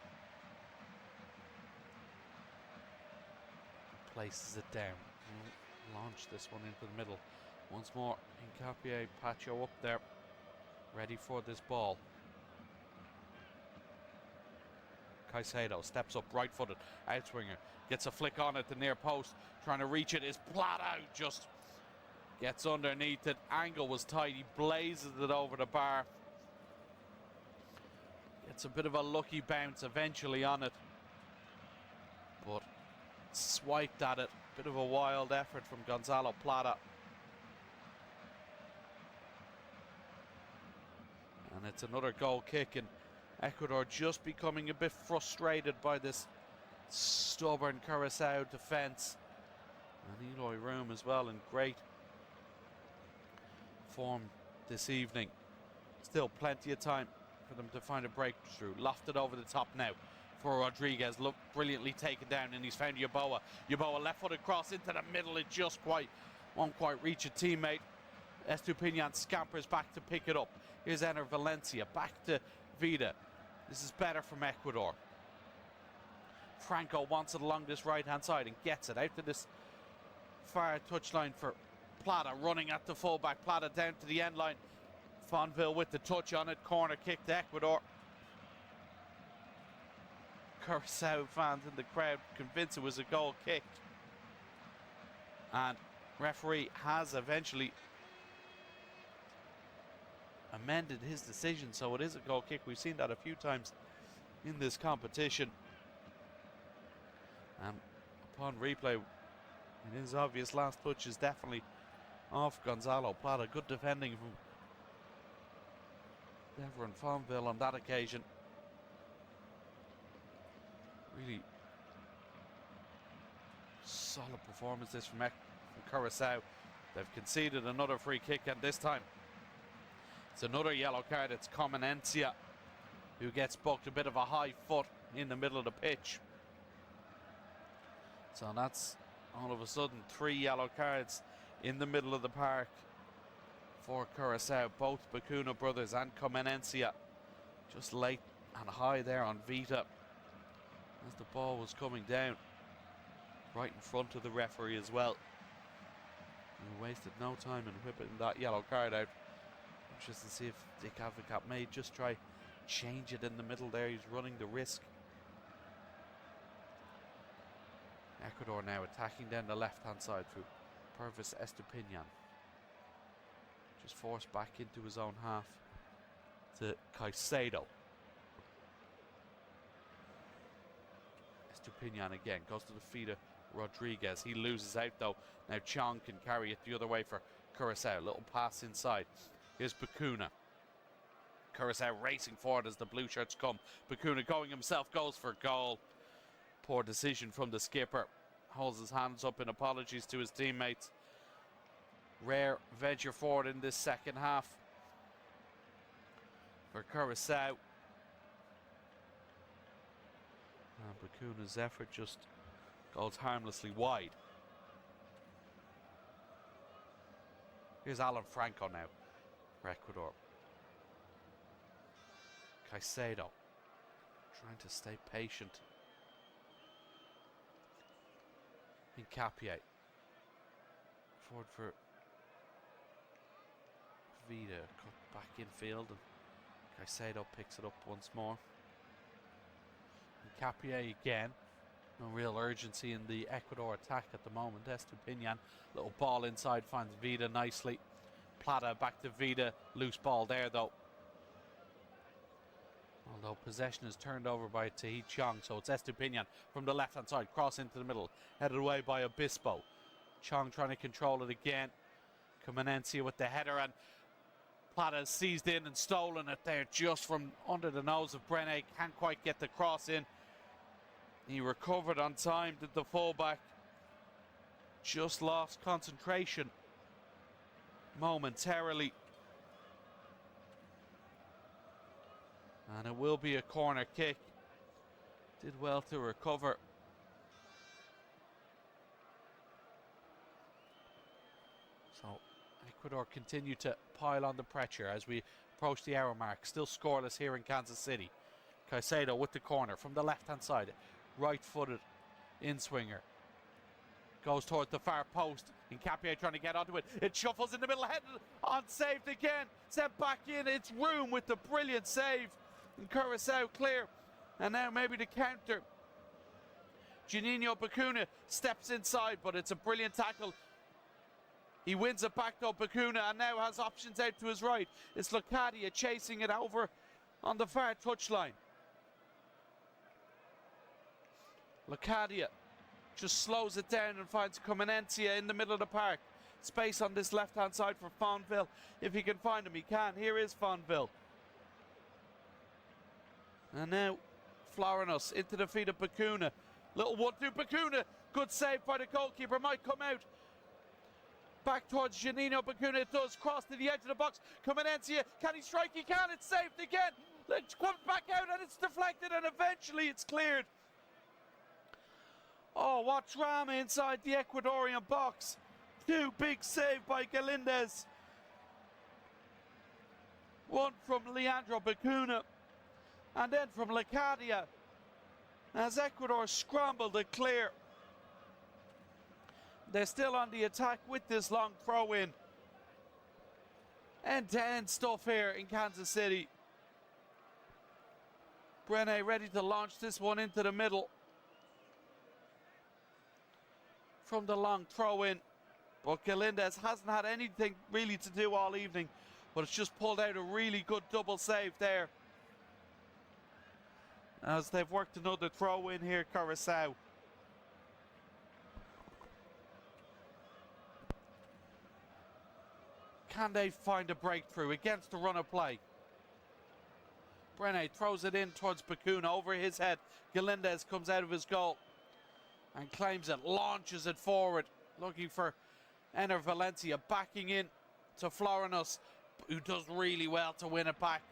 Places it down. Launch this one into the middle. Once more, Hincapié, Pacho up there, ready for this ball. Caicedo steps up, right-footed, outswinger, gets a flick on at the near post, trying to reach it is Plata, just gets underneath it. Angle was tight, he blazes it over the bar. Gets a bit of a lucky bounce eventually on it, but swiped at it. Bit of a wild effort from Gonzalo Plata. And it's another goal kick, and Ecuador just becoming a bit frustrated by this stubborn Curacao defence. And Eloy Room as well in great form this evening. Still plenty of time for them to find a breakthrough. Lofted over the top now for Rodriguez. Look, brilliantly taken down, and he's found Yeboah. Yeboah left-footed cross into the middle. It just won't quite reach a teammate. Estupinian scampers back to pick it up. Here's Enner Valencia, back to Vida. This is better from Ecuador. Franco wants it along this right-hand side and gets it out to this far touchline for Plata, running at the fullback. Plata down to the end line. Fonville with the touch on it. Corner kick to Ecuador. Curacao fans in the crowd convinced it was a goal kick. And referee has eventually amended his decision, so it is a goal kick. We've seen that a few times in this competition. And upon replay, it is obvious last touch is definitely off Gonzalo Plata. Good defending from Dever and Fonville on that occasion. Really solid performance this from Curacao. They've conceded another free kick, and this time it's another yellow card. It's Comenencia who gets booked. A bit of a high foot in the middle of the pitch. So that's all of a sudden 3 yellow cards in the middle of the park for Curacao. Both Bacuna brothers and Comenencia just late and high there on Vita as the ball was coming down right in front of the referee as well. And wasted no time in whipping that yellow card out. Interested to see if Dick Advocat may just try change it in the middle there. He's running the risk. Ecuador now attacking down the left hand side through Purvis Estupinian. Just forced back into his own half to Caicedo. Estupinian again goes to the feet of Rodriguez. He loses out though. Now Chong can carry it the other way for Curacao. Little pass inside. Here's Bacuna. Curacao racing forward as the blue shirts come. Bacuna going himself, goes for goal. Poor decision from the skipper. Holds his hands up in apologies to his teammates. Rare venture forward in this second half for Curacao. And Bacuna's effort just goes harmlessly wide. Here's Alan Franco now for Ecuador. Caicedo trying to stay patient. Hincapié forward for Vida, cut back infield, and Caicedo picks it up once more. Hincapié again. No real urgency in the Ecuador attack at the moment. Estupiñán, little ball inside, finds Vida nicely. Plata back to Vida, loose ball there though. Although possession is turned over by Tahith Chong, so it's Estupiñán from the left-hand side, cross into the middle, headed away by Obispo. Chong trying to control it again. Comenencia with the header, and Plata seized in and stolen it there just from under the nose of Brené. Can't quite get the cross in. He recovered on time, did the fullback. Just lost concentration momentarily. And it will be a corner kick. Did well to recover. So Ecuador continue to pile on the pressure as we approach the hour mark. Still scoreless here in Kansas City. Caicedo with the corner from the left-hand side. Right-footed in-swinger. Goes towards the far post. Hincapié trying to get onto it. It shuffles in the middle, headed on, saved again. Sent back in. It's Room with the brilliant save. And Curacao clear. And now maybe the counter. Juninho Bacuna steps inside, but it's a brilliant tackle. He wins it back though, Bacuna, and now has options out to his right. It's Locadia chasing it over on the far touchline. Locadia just slows it down and finds Comenencia in the middle of the park. Space on this left-hand side for Fonville. If he can find him, he can. Here is Fonville. And now Florinos into the feet of Bacuna. Little 1-2 Bacuna. Good save by the goalkeeper. Might come out. Back towards Juninho Bacuna. It does. Cross to the edge of the box. Comenencia. Can he strike? He can. It's saved again. It comes back out and it's deflected and eventually it's cleared. Oh, what drama inside the Ecuadorian box. Two big save by Galindez. One from Leandro Bacuna. And then from Locadia. As Ecuador scrambled to clear. They're still on the attack with this long throw in. End-to-end stuff here in Kansas City. Brené ready to launch this one into the middle. From the long throw in. But Galindez hasn't had anything really to do all evening. But it's just pulled out a really good double save there. As they've worked another throw in here, Curacao. Can they find a breakthrough against the run of play? Brené throws it in towards Bacuna over his head. Galindez comes out of his goal and claims it, launches it forward, looking for Ener Valencia, backing in to Florinos, who does really well to win it back.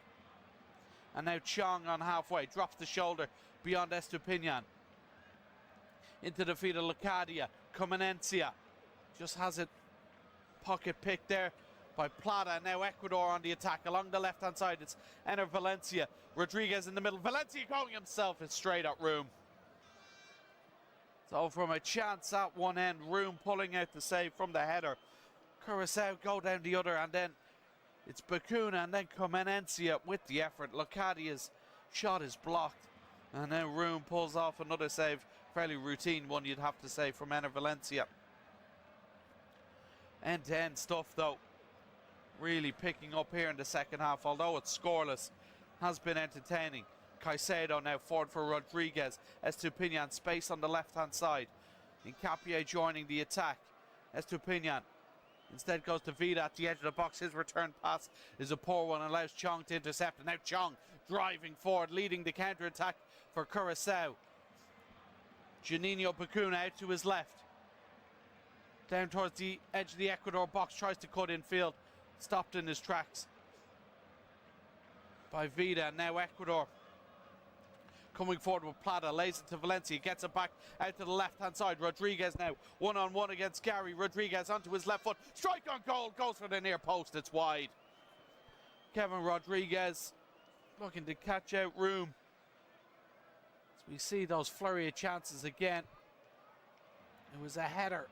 And now Chong on halfway, drops the shoulder beyond Estupiñán. Into the feet of Locadia. Comenencia just has it pocket picked there by Plata. Now Ecuador on the attack along the left-hand side. It's Ener Valencia. Rodriguez in the middle. Valencia going himself. It's straight at Room. So from a chance at one end, Room pulling out the save from the header. Curacao go down the other, and then it's Bacuna and then Comenencia with the effort. Locadia's shot is blocked. And then Room pulls off another save. Fairly routine one, you'd have to say, from Ener Valencia. End-to-end stuff, though. Really picking up here in the second half. Although it's scoreless, has been entertaining. Caicedo now forward for Rodriguez. Estupiñán space on the left-hand side. Hincapié joining the attack. Estupiñán instead goes to Vida at the edge of the box. His return pass is a poor one, allows Chong to intercept. And now Chong driving forward, leading the counter-attack for Curacao. Juninho Bacuna out to his left. Down towards the edge of the Ecuador box, tries to cut in field. Stopped in his tracks by Vida. Now Ecuador coming forward with Plata, lays it to Valencia, gets it back out to the left-hand side. Rodriguez now one-on-one against Gary. Rodriguez onto his left foot, strike on goal, goes for the near post, it's wide. Kevin Rodriguez looking to catch out room. As we see those flurry of chances again. It was a header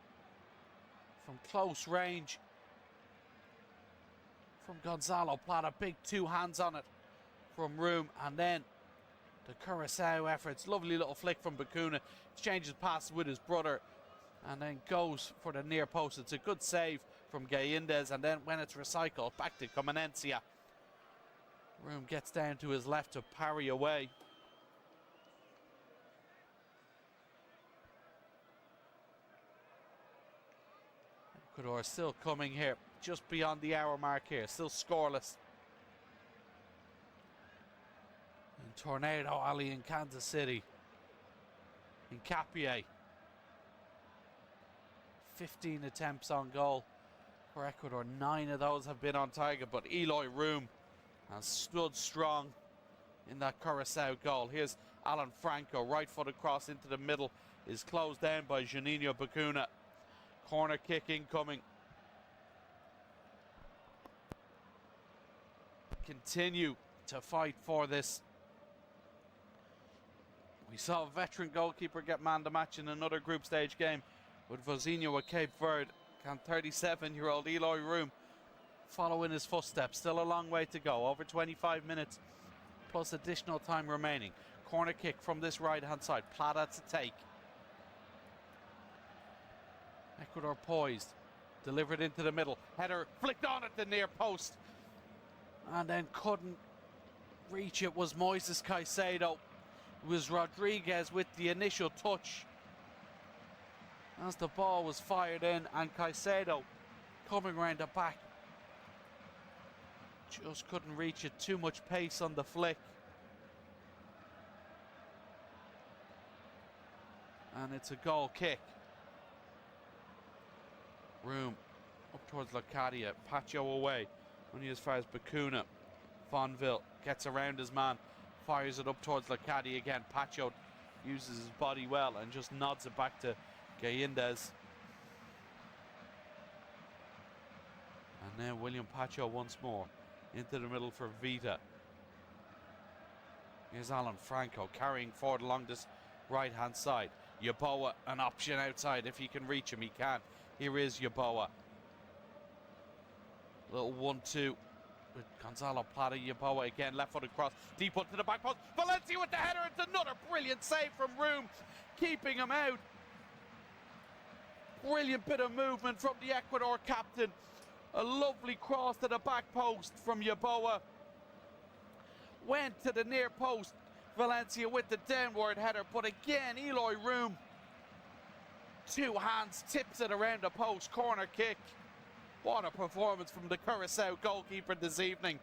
from close range from Gonzalo Plata, big two hands on it from Room, and then the Curacao efforts. Lovely little flick from Bacuna, exchanges passes with his brother and then goes for the near post. It's a good save from Gaindez, and then when it's recycled back to Comenencia. Room gets down to his left to parry away. Ecuador still coming here, just beyond the hour mark here, still scoreless. In Tornado Alley in Kansas City. Hincapié. 15 attempts on goal for Ecuador. 9 of those have been on target, but Eloy Room has stood strong in that Curacao goal. Here's Alan Franco, right foot across into the middle, is closed down by Juninho Bacuna. Corner kick incoming. Continue to fight for this. We saw a veteran goalkeeper get man the match in another group stage game with Vozinho at Cape Verde. Can 37-year-old Eloy Room follow in his footsteps? Still a long way to go. Over 25 minutes plus additional time remaining. Corner kick from this right-hand side. Plata to take. Ecuador poised. Delivered into the middle. Header flicked on at the near post. And then couldn't reach it was Moises Caicedo. It was Rodriguez with the initial touch as the ball was fired in, and Caicedo coming around the back just couldn't reach it. Too much pace on the flick. And it's a goal kick. Room up towards Locadia. Pacho away. Only as far as Bacuna. Fonville gets around his man. Fires it up towards Locadia again. Pacho uses his body well and just nods it back to Gaindez. And now William Pacho once more into the middle for Vita. Here's Alan Franco carrying forward along this right-hand side. Yeboah, an option outside. If he can reach him, he can. Here is Yeboah. Little 1-2 with Gonzalo Plata. Yeboah again, left foot across, deep onto the back post. Valencia with the header. It's another brilliant save from Room, keeping him out. Brilliant bit of movement from the Ecuador captain. A lovely cross to the back post from Yeboah. Went to the near post. Valencia with the downward header, but again Eloy Room, two hands, tips it around the post. Corner kick. What a performance from the Curacao goalkeeper this evening.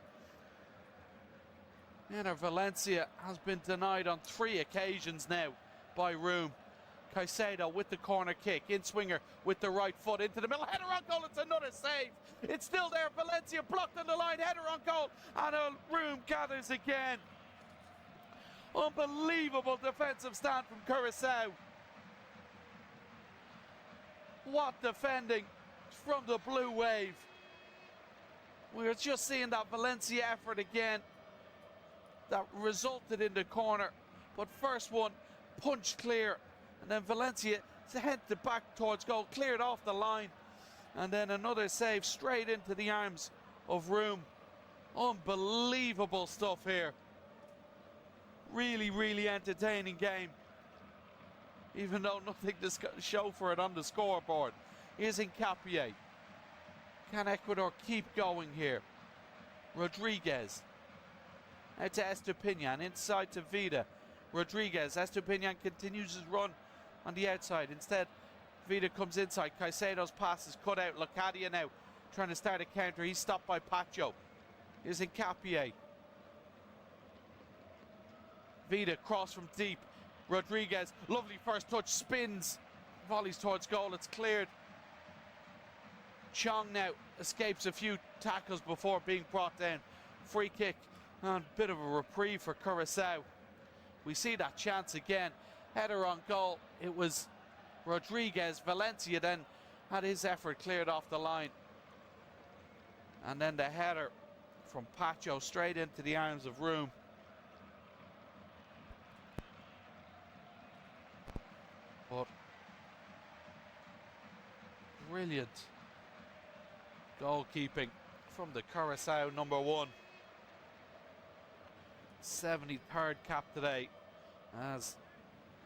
Inter Valencia has been denied on 3 occasions now by Room. Caicedo with the corner kick, in swinger with the right foot into the middle, header on goal. It's another save. It's still there. Valencia blocked on the line, header on goal, and Room gathers again. Unbelievable defensive stand from Curacao. What defending from the blue wave. We're just seeing that Valencia effort again that resulted in the corner, but first one punched clear, and then Valencia headed back towards goal, cleared off the line, and then another save straight into the arms of Room. Unbelievable stuff here. Really, really entertaining game, even though nothing to show for it on the scoreboard. Here's Hincapié. Can Ecuador keep going here? Rodriguez. Out to Estupiñán, inside to Vida. Rodriguez, Estupiñán continues his run on the outside. Instead, Vida comes inside. Caicedo's pass is cut out. Locadia now trying to start a counter. He's stopped by Pacho. Here's Hincapié. Vida cross from deep. Rodriguez, lovely first touch, spins, volleys towards goal. It's cleared. Chong now escapes a few tackles before being brought down. Free kick and a bit of a reprieve for Curacao. We see that chance again. Header on goal. It was Rodriguez. Valencia then had his effort cleared off the line. And then the header from Pacho straight into the arms of Room. But brilliant goalkeeping from the Curacao number 1. 73rd cap today as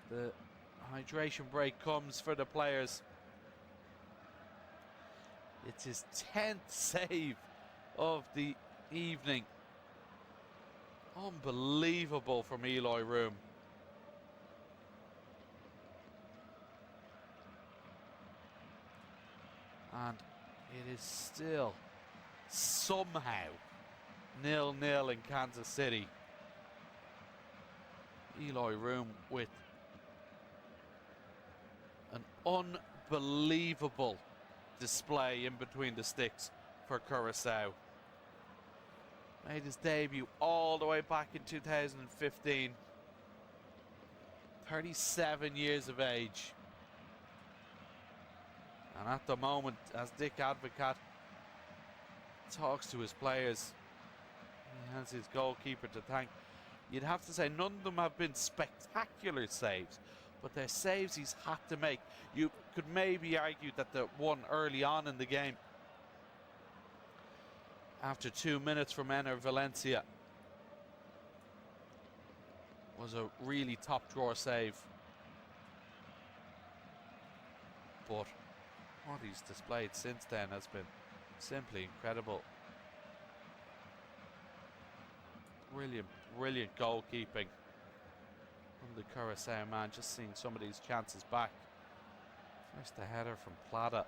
the hydration break comes for the players. It's his 10th save of the evening. Unbelievable from Eloy Room. And it is still somehow 0-0 in Kansas City. Eloy Room with an unbelievable display in between the sticks for Curacao. Made his debut all the way back in 2015. 37 years of age. And at the moment, as Dick Advocat talks to his players, he has his goalkeeper to thank. You'd have to say none of them have been spectacular saves, but they're saves he's had to make. You could maybe argue that the one early on in the game, after 2 minutes from Ener Valencia, was a really top drawer save. But what he's displayed since then has been simply incredible. Brilliant, brilliant goalkeeping from the Curacao man. Just seeing some of these chances back. First the header from Plata,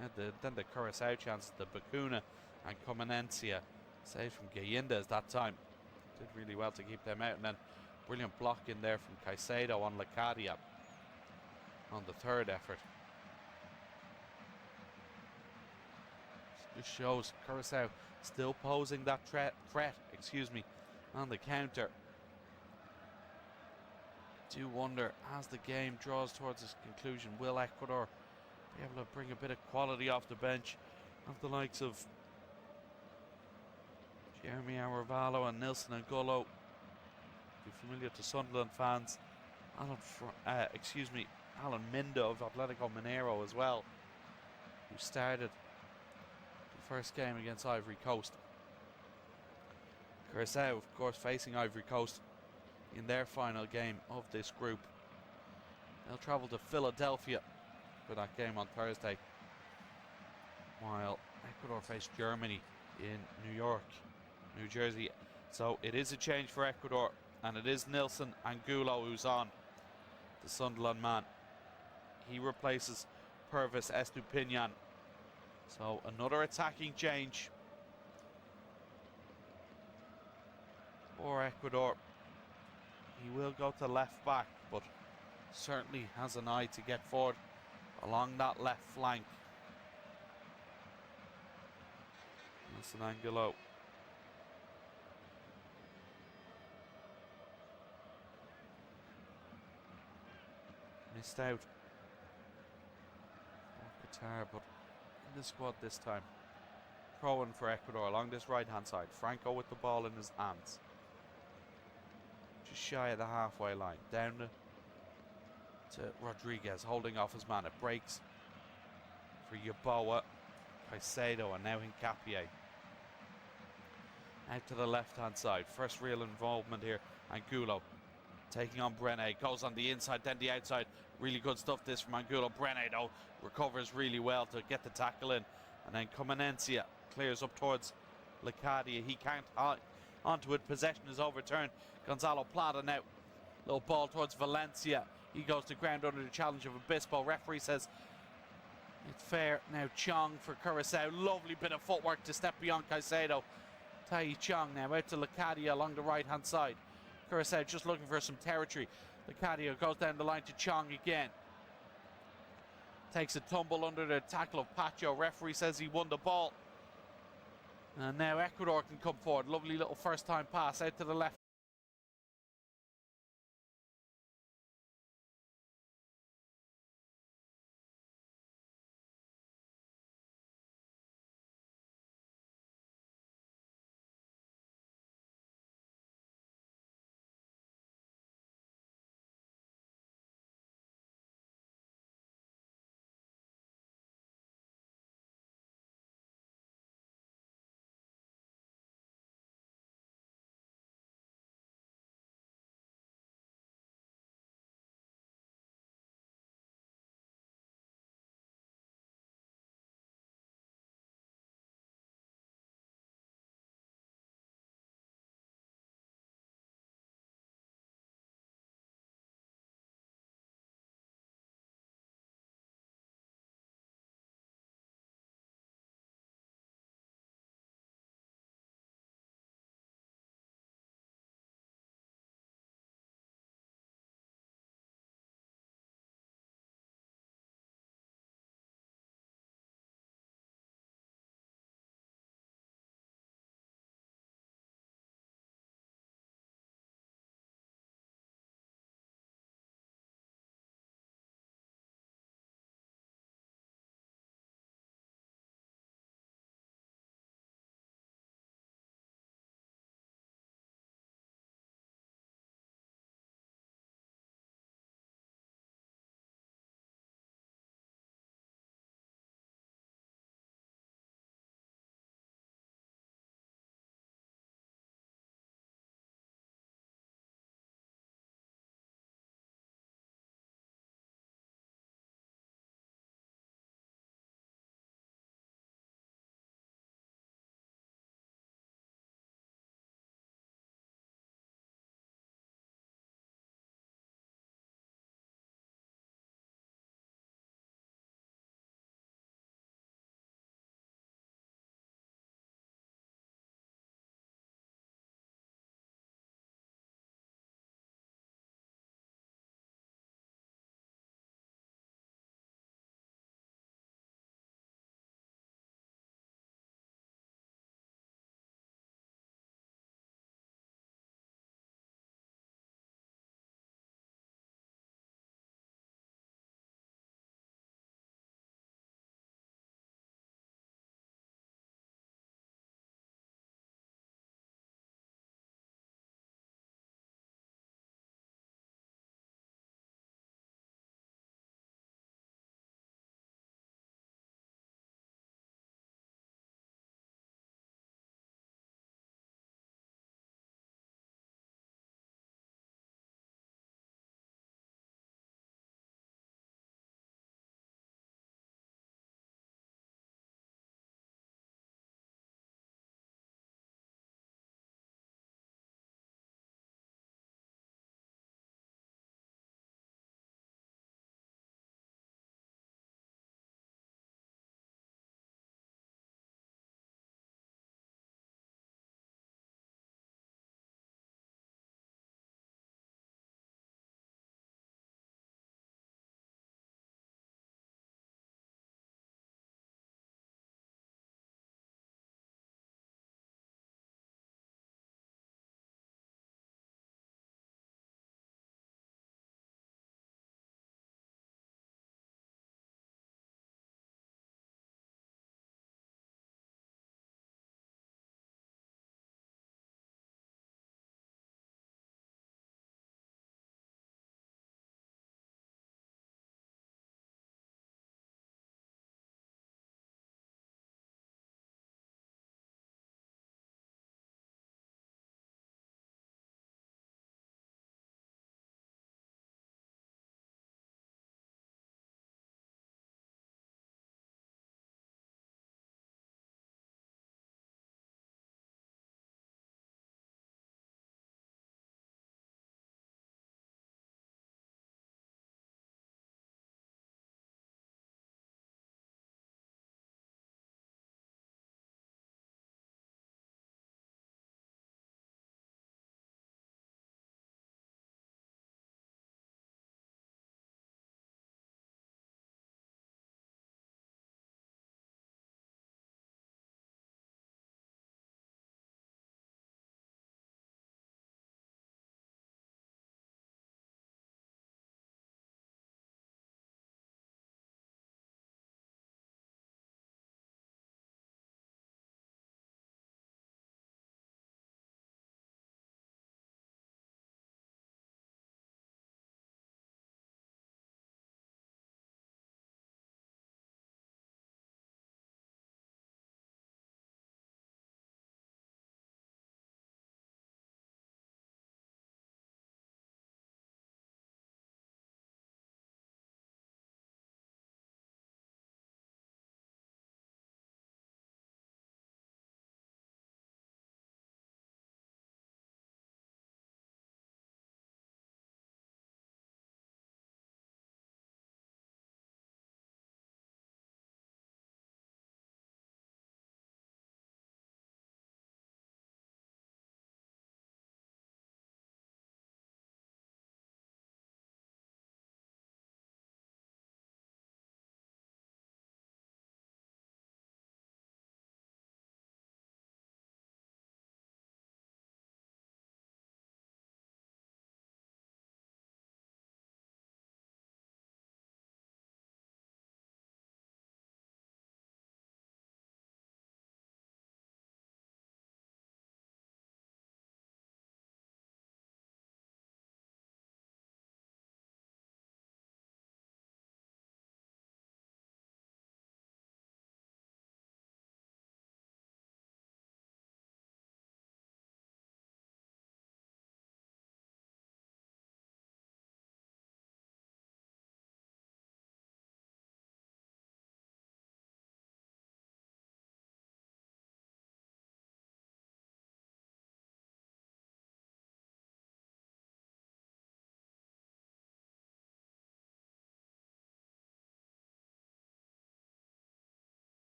and then the Curacao chances, the Bacuna and Comenencia. Saved from Gallindas that time. Did really well to keep them out, and then brilliant block in there from Caicedo on Locadia on the third effort. Just shows Curacao still posing that threat, on the counter. Do wonder, as the game draws towards its conclusion, will Ecuador be able to bring a bit of quality off the bench of the likes of Jeremy Arevalo and Nilson and Gullo? Be familiar to Sunderland fans. Alan Minda of Atletico Mineiro as well, who started the first game against Ivory Coast. Curacao, of course, facing Ivory Coast in their final game of this group. They'll travel to Philadelphia for that game on Thursday, while Ecuador face Germany in New York, New Jersey. So it is a change for Ecuador, and it is Nilson Angulo who's on, the Sunderland man. He replaces Purvis Estupiñán. So another attacking change for Ecuador. He will go to left back, but certainly has an eye to get forward along that left flank. Nilson Angulo. Missed out for Qatar, but in the squad this time. Throw in for Ecuador along this right hand side. Franco with the ball in his hands, just shy of the halfway line. Down to Rodriguez, holding off his man. It breaks for Yeboah, Caicedo, and now Hincapié. Out to the left hand side. First real involvement here. Angulo taking on Brené. Goes on the inside, then the outside. Really good stuff this from Angulo. Brené, though, recovers really well to get the tackle in. And then Comenencia clears up towards Locadia. He can't onto it. Possession is overturned. Gonzalo Plata now. Little ball towards Valencia. He goes to ground under the challenge of Obispo. Referee says It's fair. Now Chong for Curacao. Lovely bit of footwork to step beyond Caicedo. Tai Chong now out to Lacadia along the right hand side. Curacao just looking for some territory. Lacadia goes down the line to Chong again. Takes a tumble under the tackle of Pacho. Referee says he won the ball. And now Ecuador can come forward. Lovely little first time pass out to the left.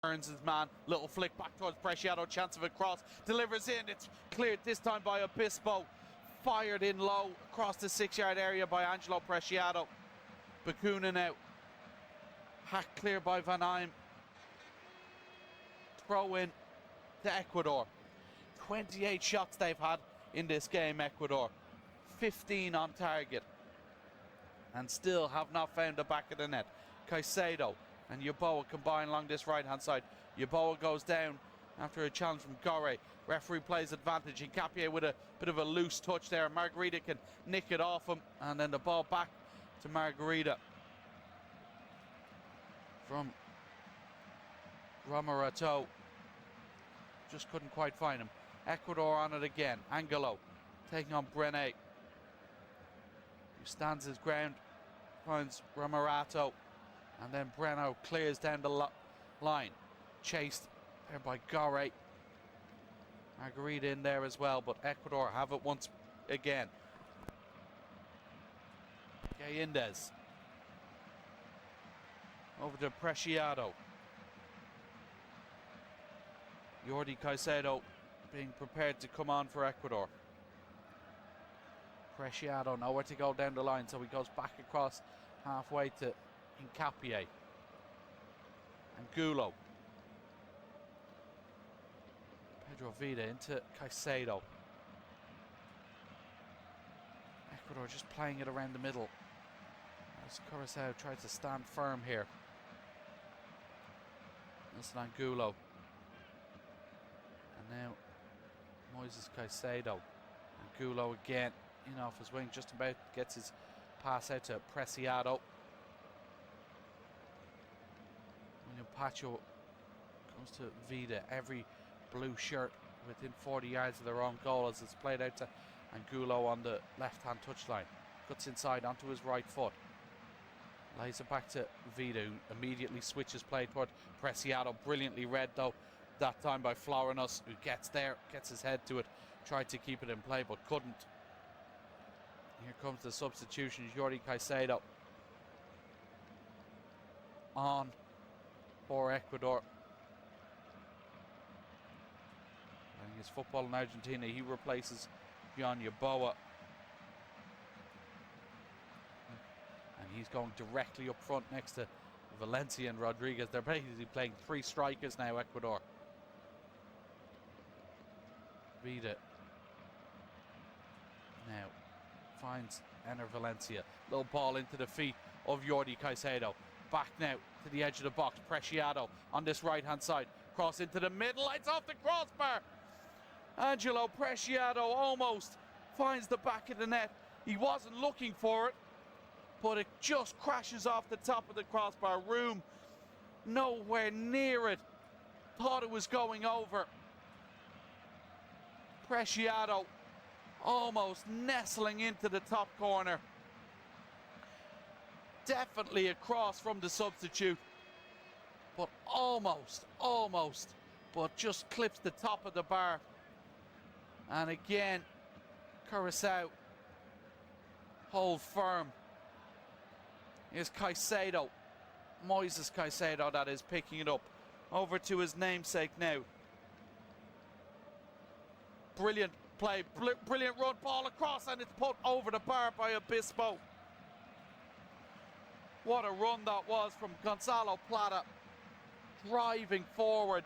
Turns his man, little flick back towards Preciado, chance of a cross, delivers in, it's cleared this time by Obispo, fired in low across the 6-yard area by Angelo Preciado. Bakuna now, hacked clear by Van Eym. Throw in to Ecuador. 28 shots they've had in this game, Ecuador. 15 on target. And still have not found the back of the net. Caicedo and Yeboah combine along this right-hand side. Yeboah goes down after a challenge from Gore. Referee plays advantage. Hincapié with a bit of a loose touch there. Margarita can nick it off him. And then the ball back to Margarita. From Romerato. Just couldn't quite find him. Ecuador on it again. Angelo taking on Brené. Who stands his ground. Finds Romerato. And then Breno clears down the line. Chased there by Gore. Margarita in there as well, but Ecuador have it once again. Gayindez. Over to Preciado. Jordi Caicedo being prepared to come on for Ecuador. Preciado nowhere to go down the line, so he goes back across halfway to Hincapié. And Gulo. Pedro Vida into Caicedo. Ecuador just playing it around the middle. As Curacao tries to stand firm here. Listen on Gulo. And now Moises Caicedo. And Gulo again in off his wing, just about gets his pass out to Preciado. Pacho comes to Vida. Every blue shirt within 40 yards of their own goal as it's played out to Angulo on the left-hand touchline. Cuts inside onto his right foot. Lays it back to Vida, who immediately switches play toward Preciado. Brilliantly read though that time by Florinos, who gets there, gets his head to it, tried to keep it in play but couldn't. Here comes the substitution. Jordi Caicedo on for Ecuador. Playing his football in Argentina, he replaces John Yeboah. And he's going directly up front next to Valencia and Rodriguez. They're basically playing 3 strikers now, Ecuador. Vida now finds Ener Valencia. Little ball into the feet of Jordi Caicedo. Back now to the edge of the box. Preciado on this right-hand side. Cross into the middle. Lights off the crossbar. Angelo Preciado almost finds the back of the net. He wasn't looking for it, but it just crashes off the top of the crossbar. Room nowhere near it. Thought it was going over. Preciado almost nestling into the top corner. Definitely a cross from the substitute, but almost, but just clips the top of the bar. And again, Curacao hold firm. Here's Caicedo, Moises Caicedo, that is, picking it up. Over to his namesake now. Brilliant play, brilliant run, ball across, and it's put over the bar by Obispo. What a run that was from Gonzalo Plata, driving forward.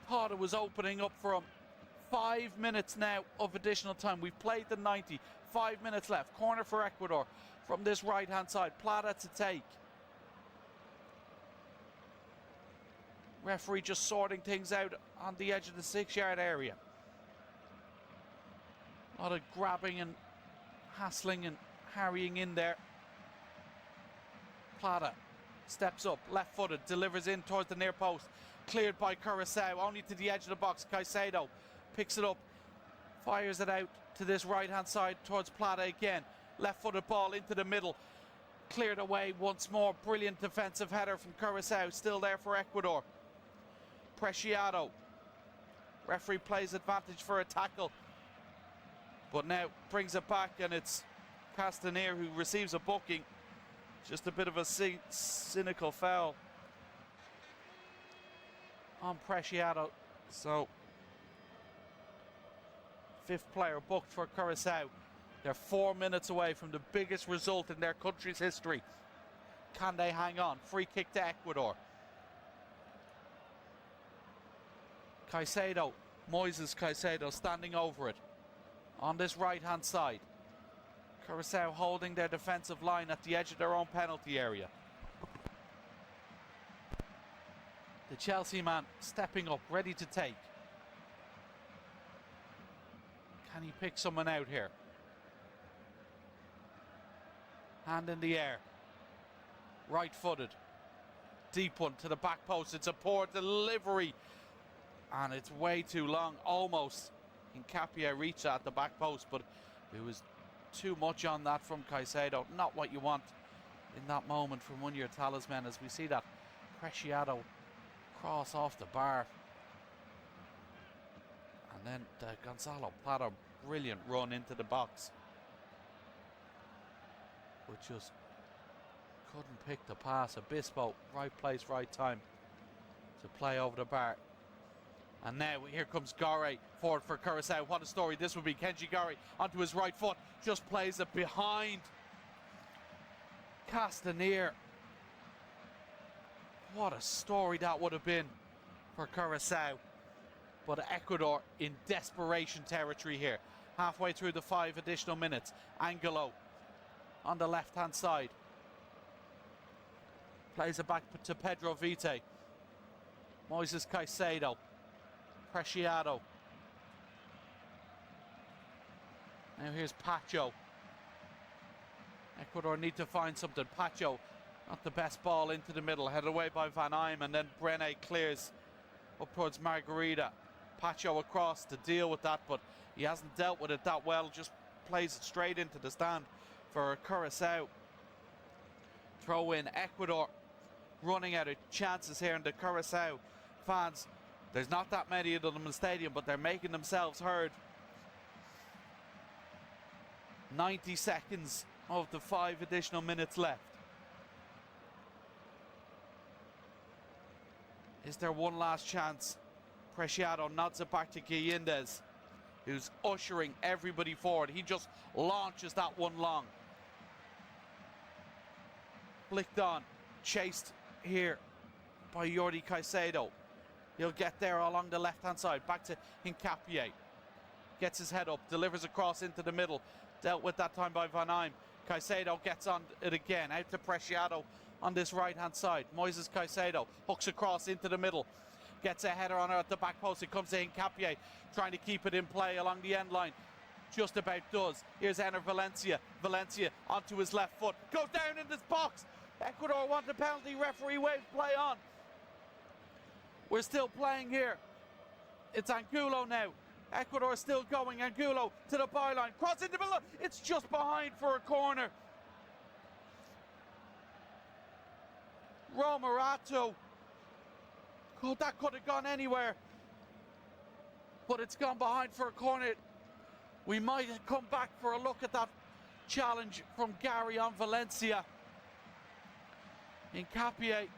Thought it was opening up for him. 5 minutes now of additional time. We've played the 90. 5 minutes left. Corner for Ecuador from this right-hand side. Plata to take. Referee just sorting things out on the edge of the 6-yard area. A lot of grabbing and hassling and harrying in there. Plata steps up, left-footed, delivers in towards the near post. Cleared by Curacao, only to the edge of the box. Caicedo picks it up, fires it out to this right-hand side towards Plata again. Left-footed ball into the middle. Cleared away once more. Brilliant defensive header from Curacao. Still there for Ecuador. Preciado. Referee plays advantage for a tackle, but now brings it back, and it's Castaner who receives a booking. Just a bit of a cynical foul. on Preciado. So, 5th player booked for Curacao. They're 4 minutes away from the biggest result in their country's history. Can they hang on? Free kick to Ecuador. Caicedo, Moises Caicedo standing over it on this right hand side. Curacao holding their defensive line at the edge of their own penalty area. The Chelsea man stepping up, ready to take. Can he pick someone out here? Hand in the air. Right footed. Deep one to the back post. It's a poor delivery. And it's way too long. Almost Hincapié reached at the back post, but it was too much on that from Caicedo. Not what you want in that moment from one of your talisman, as we see that Preciado cross off the bar. And then the Gonzalo Plata brilliant run into the box. But just couldn't pick the pass. Obispo, right place, right time to play over the bar. And now here comes Gore forward for Curacao. What a story this would be. Kenji Gore onto his right foot. Just plays it behind Castaneer. What a story that would have been for Curacao. But Ecuador in desperation territory here. Halfway through the 5 additional minutes. Angelo on the left-hand side. Plays it back to Pedro Vite. Moises Caicedo. Preciado. Now here's Pacho. Ecuador need to find something. Pacho, not the best ball into the middle. Headed away by Van Eyme, and then Brene clears up towards Margarita. Pacho across to deal with that, but he hasn't dealt with it that well. Just plays it straight into the stand for Curacao. Throw in. Ecuador running out of chances here, and the Curacao fans, there's not that many of them in the stadium, but they're making themselves heard. 90 seconds of the 5 additional minutes left. Is there one last chance? Preciado nods it back to Guillendes, who's ushering everybody forward. He just launches that one long. Flicked on, chased here by Jordi Caicedo. He'll get there along the left-hand side. Back to Hincapié. Gets his head up, delivers across into the middle. Dealt with that time by Van Eyme. Caicedo gets on it again. Out to Preciado on this right-hand side. Moises Caicedo hooks across into the middle. Gets a header on her at the back post. It comes to Hincapié, trying to keep it in play along the end line. Just about does. Here's Ener Valencia. Valencia onto his left foot. Goes down in this box. Ecuador want the penalty. Referee waves play on. We're still playing here. It's Angulo now. Ecuador still going. Angulo to the byline. Cross into the middle. It's just behind for a corner. Romerato. Oh, that could have gone anywhere. But it's gone behind for a corner. We might come back for a look at that challenge from Gary on Valencia. Hincapié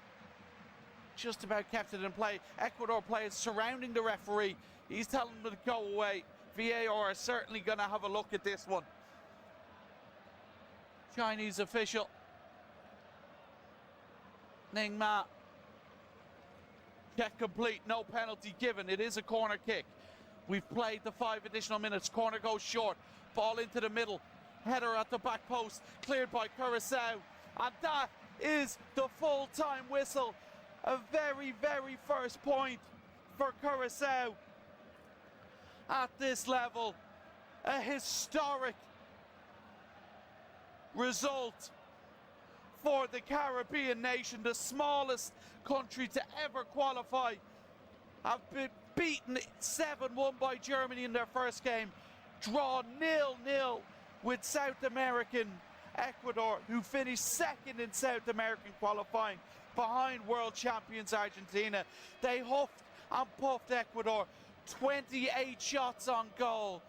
just about kept it in play. Ecuador players surrounding the referee. He's telling them to go away. VAR are certainly going to have a look at this one. Chinese official Ning Ma. Check complete, no penalty given. It is a corner kick. We've played the 5 additional minutes. Corner goes short. Ball into the middle. Header at the back post. Cleared by Curacao. And that is the full-time whistle. A very, very first point for Curacao. At this level, a historic result for the Caribbean nation, the smallest country to ever qualify, have been beaten 7-1 by Germany in their first game, draw 0-0 with South American Ecuador, who finished second in South American qualifying behind world champions Argentina. They huffed and puffed Ecuador. 28 shots on goal,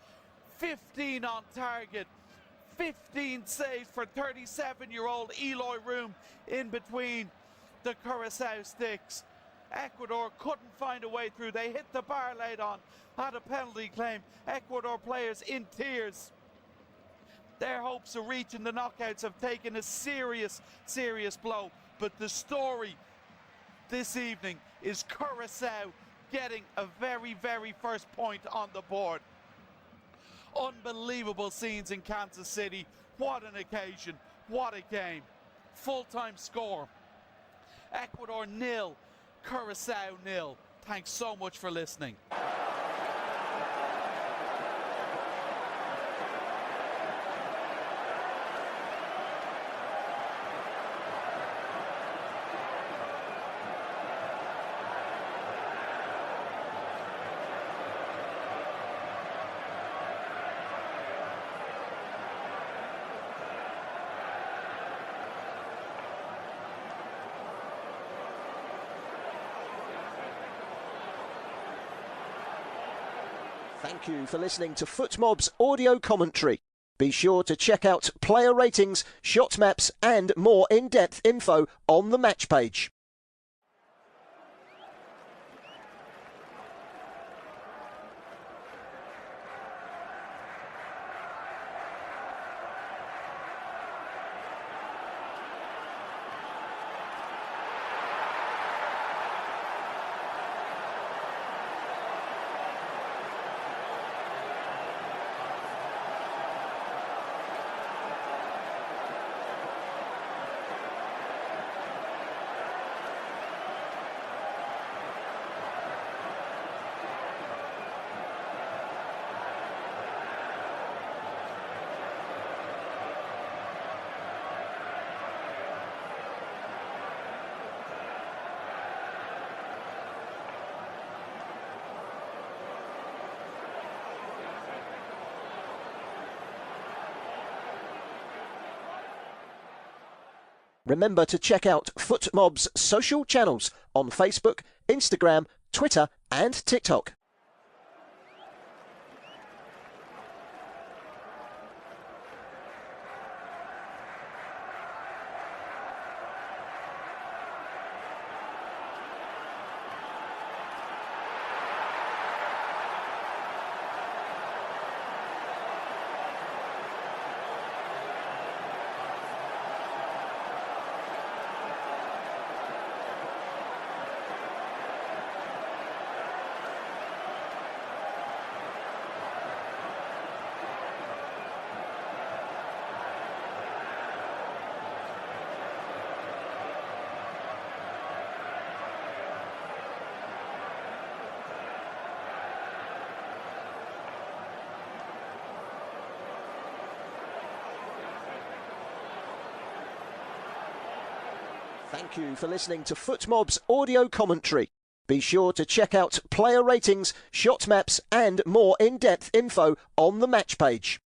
15 on target, 15 saves for 37-year-old Eloy Room in between the Curacao sticks. Ecuador couldn't find a way through. They hit the bar late on, had a penalty claim. Ecuador players in tears. Their hopes of reaching the knockouts have taken a serious, serious blow. But the story this evening is Curacao getting a very, very first point on the board. Unbelievable scenes in Kansas City. What an occasion. What a game. Full-time score. Ecuador 0, Curacao 0. Thanks so much for listening. Thank you for listening to FootMob's audio commentary. Be sure to check out player ratings, shot maps and more in-depth info on the match page. Remember to check out FootMob's social channels on Facebook, Instagram, Twitter and TikTok. Thank you for listening to FootMob's audio commentary. Be sure to check out player ratings, shot maps and more in-depth info on the match page.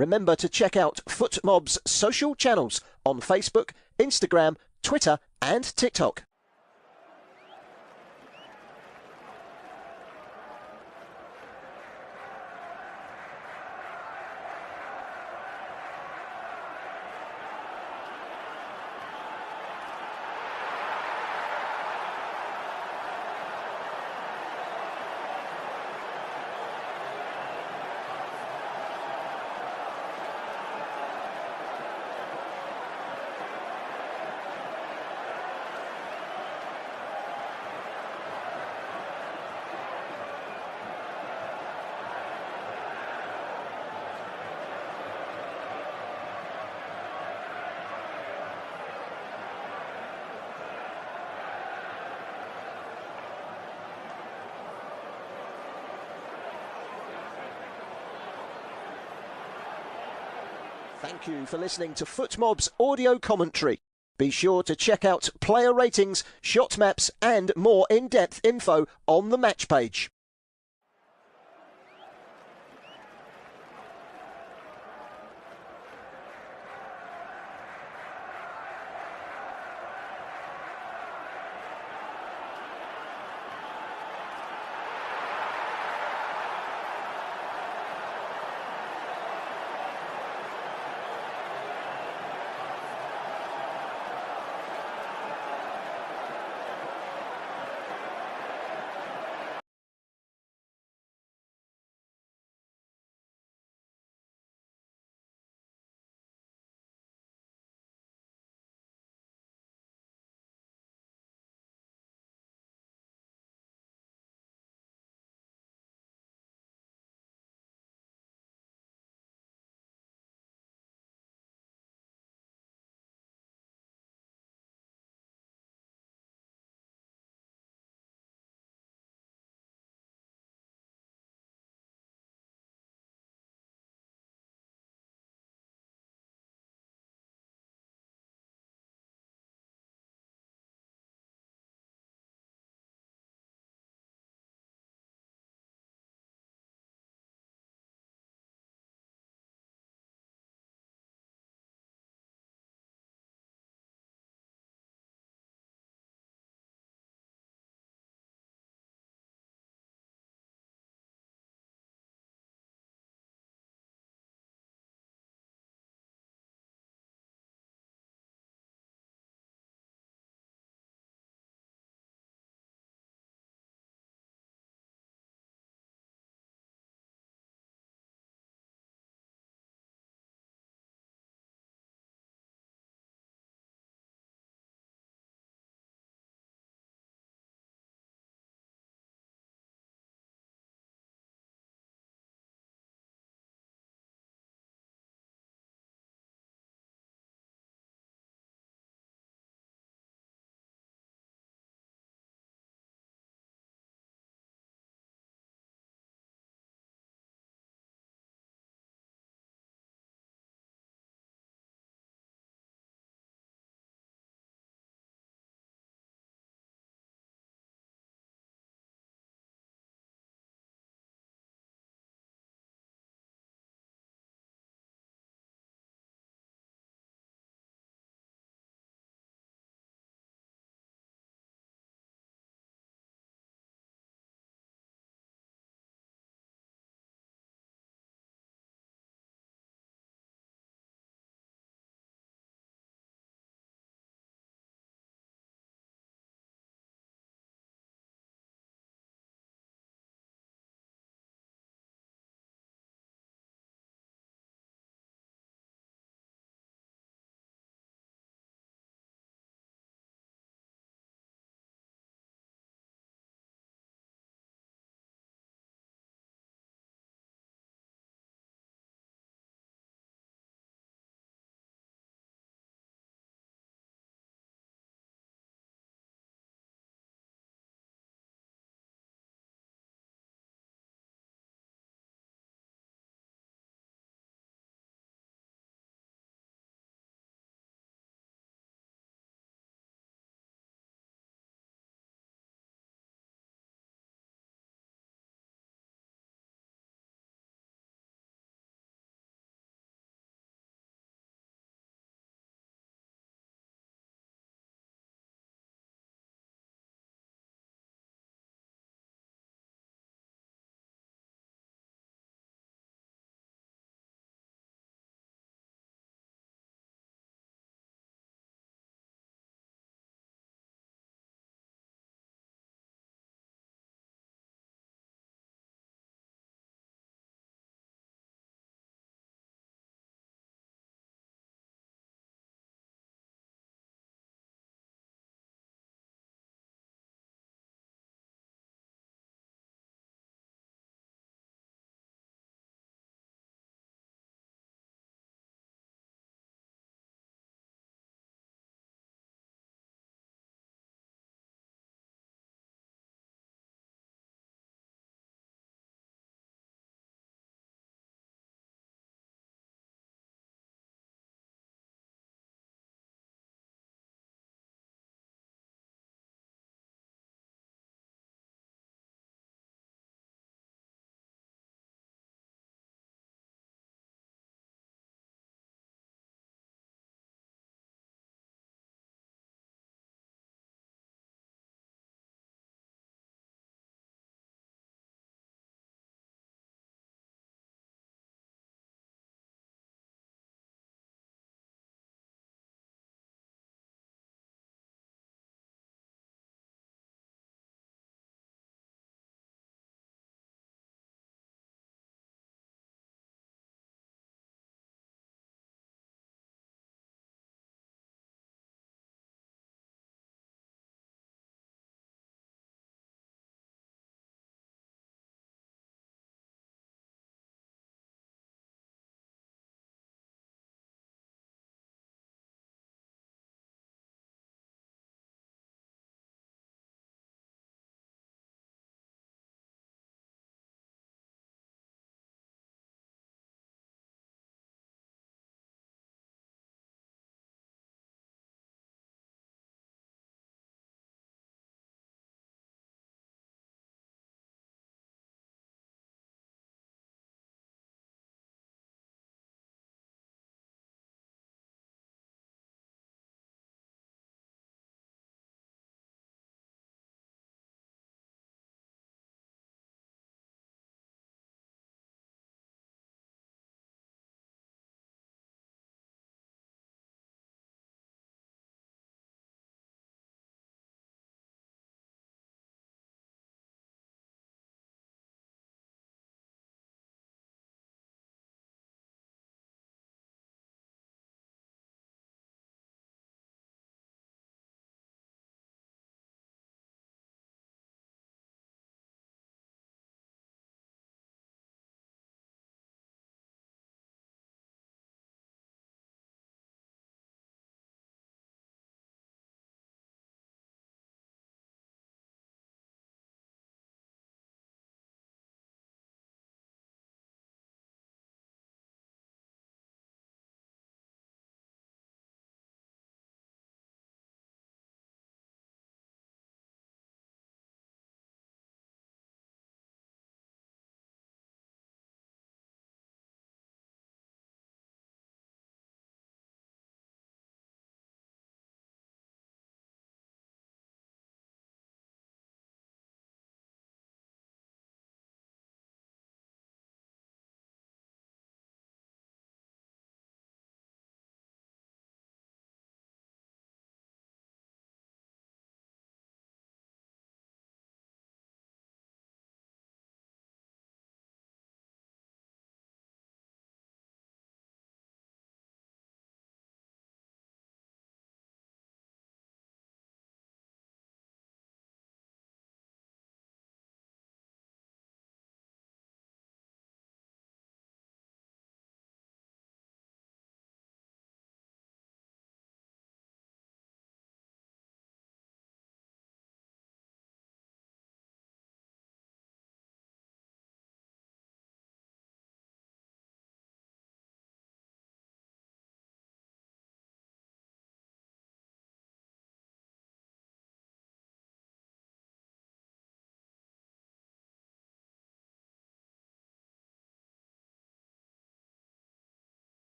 Remember to check out FootMob's social channels on Facebook, Instagram, Twitter and TikTok. Thank you for listening to FootMob's audio commentary. Be sure to check out player ratings, shot maps and more in-depth info on the match page.